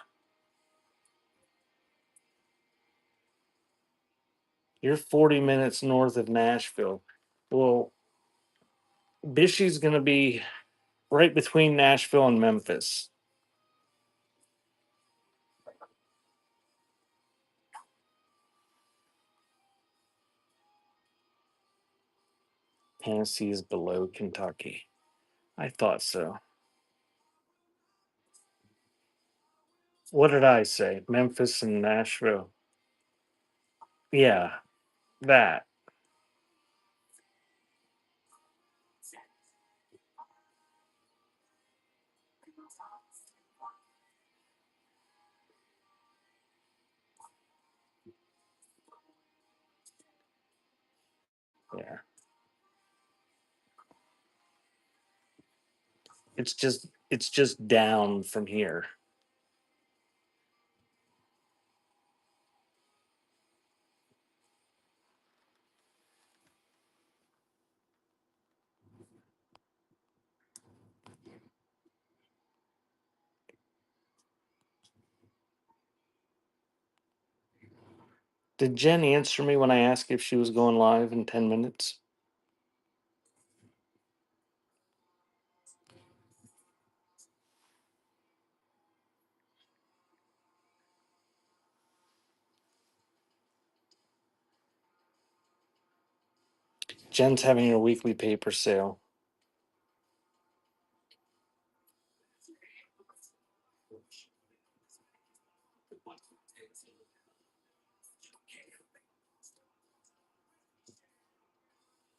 You're 40 minutes north of Nashville. Well, Bishy's going to be right between Nashville and Memphis. Tennessee is below Kentucky. I thought so. What did I say? Memphis and Nashville. Yeah, that. Yeah. It's just down from here. Did Jen answer me when I asked if she was going live in 10 minutes? Jen's having her weekly paper sale.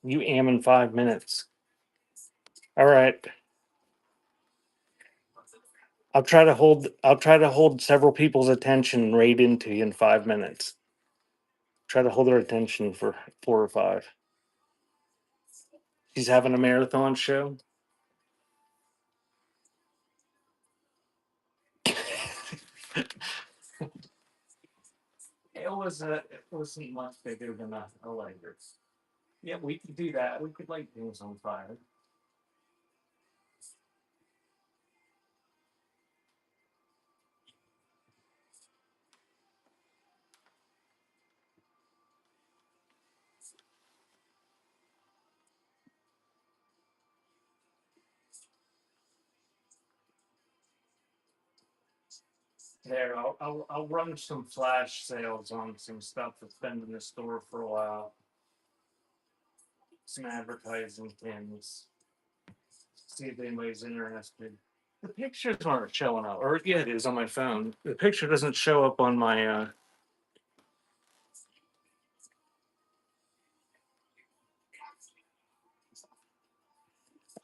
You am in 5 minutes. All right. I'll try to hold several people's attention right into you in 5 minutes. Try to hold their attention for 4 or 5. She's having a marathon show. It wasn't much bigger than a lighter. Yeah, we could do that. We could light things on fire. There, I'll run some flash sales on some stuff that's been in the store for a while. Some advertising things. See if anybody's interested. The pictures aren't showing up, or yeah, it is on my phone. The picture doesn't show up on my.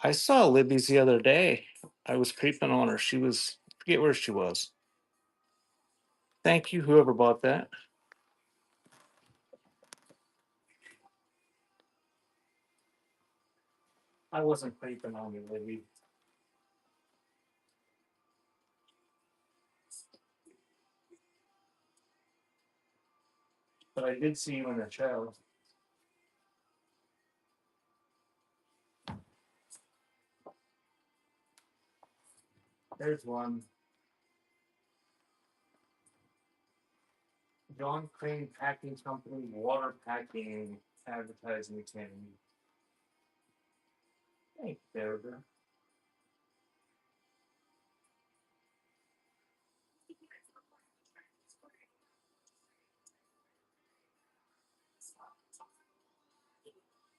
I saw Libby's the other day. I was creeping on her. She was forget where she was. Thank you, whoever bought that. I wasn't creeping on you, Libby. But I did see you in the show. There's one. John Crane Packing Company, water packing advertising tin. Thank you, Deborah.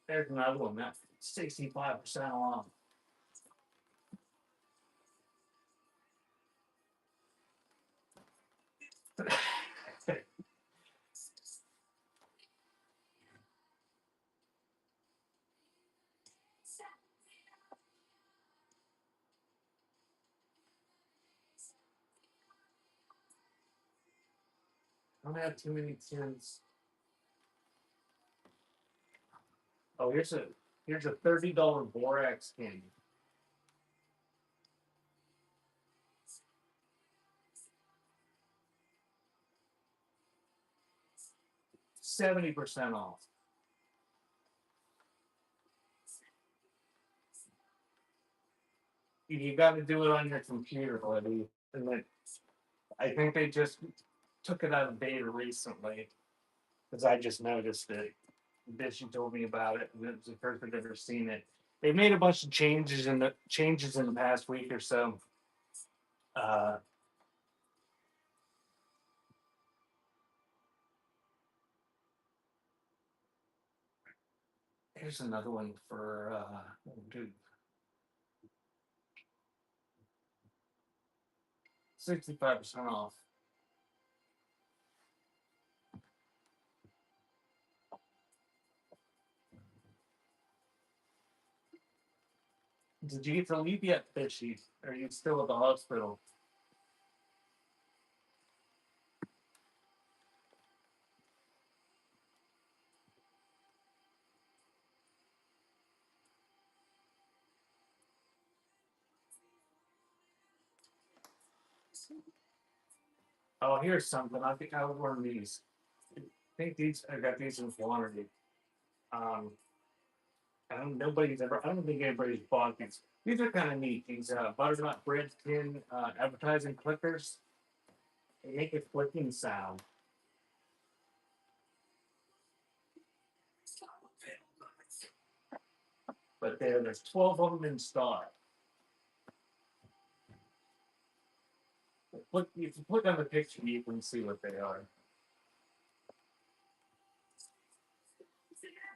There's another one. That's 65% off. I don't have too many tins. Oh, here's a $30 borax tin. 70% off. You got to do it on your computer, buddy. And then I think they just took it out of beta recently because I just noticed it. Bishy told me about it, and it was the first I've ever seen it. They made a bunch of changes in the past week or so. Uh, Here's another one for dude, 65% off. Did you get to leave yet, Fishy? Are you still at the hospital? Oh, here's something. I think I would learn these. I think these I got these in quantity. Um, I don't think anybody's bought these. These are kind of neat. These butternut bread tin advertising clickers. They make a clicking sound. But there's 12 of them in stock. Look, if you click on the picture, you can see what they are.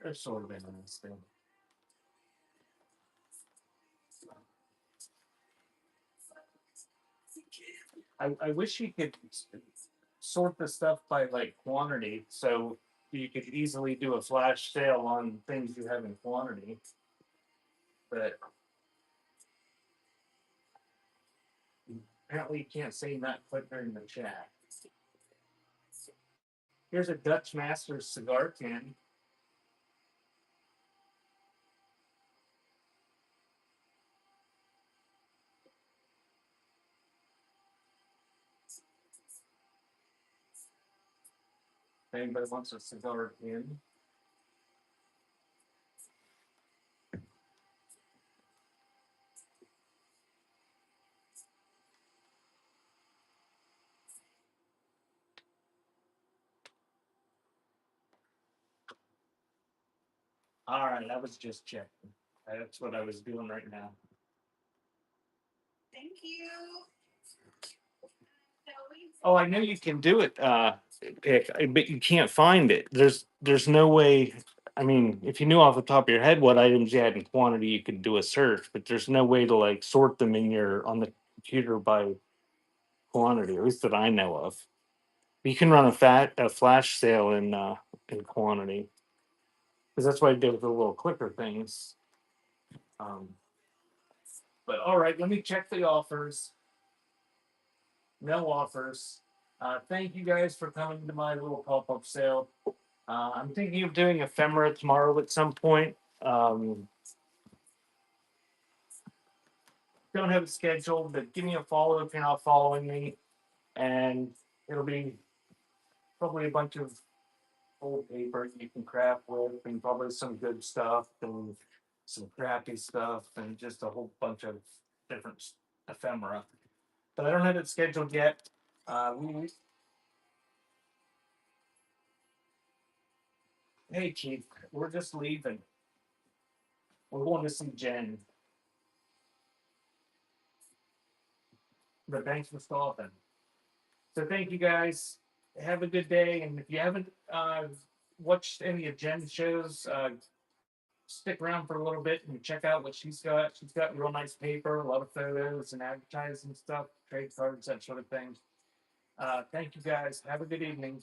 They're sort of interesting. I wish you could sort the stuff by like quantity, so you could easily do a flash sale on things you have in quantity. But apparently, you can't say not quicker in the chat. Here's a Dutch Masters cigar tin. If anybody wants a cigar tin. All right, I was just checking. That's what I was doing right now. Thank you. Oh, I know you can do it, pick, but you can't find it. There's no way. I mean, if you knew off the top of your head what items you had in quantity, you could do a search, but there's no way to like sort them in your on the computer by quantity, at least that I know of. You can run a flash sale in quantity because that's what I did with the little clicker things. Um, but all right, let me check the offers. No offers. Thank you guys for coming to my little pop-up sale. I'm thinking of doing ephemera tomorrow at some point. Don't have a schedule, but give me a follow if you're not following me, and it'll be probably a bunch of old paper you can craft with, and probably some good stuff and some crappy stuff, and just a whole bunch of different ephemera. But I don't have it scheduled yet. Hey, Chief, we're just leaving. We're going to see Jen. But thanks for stopping. So thank you guys. Have a good day. And if you haven't watched any of Jen's shows, stick around for a little bit and check out what she's got. She's got real nice paper, a lot of photos and advertising stuff, trade cards, that sort of thing. Thank you guys. Have a good evening.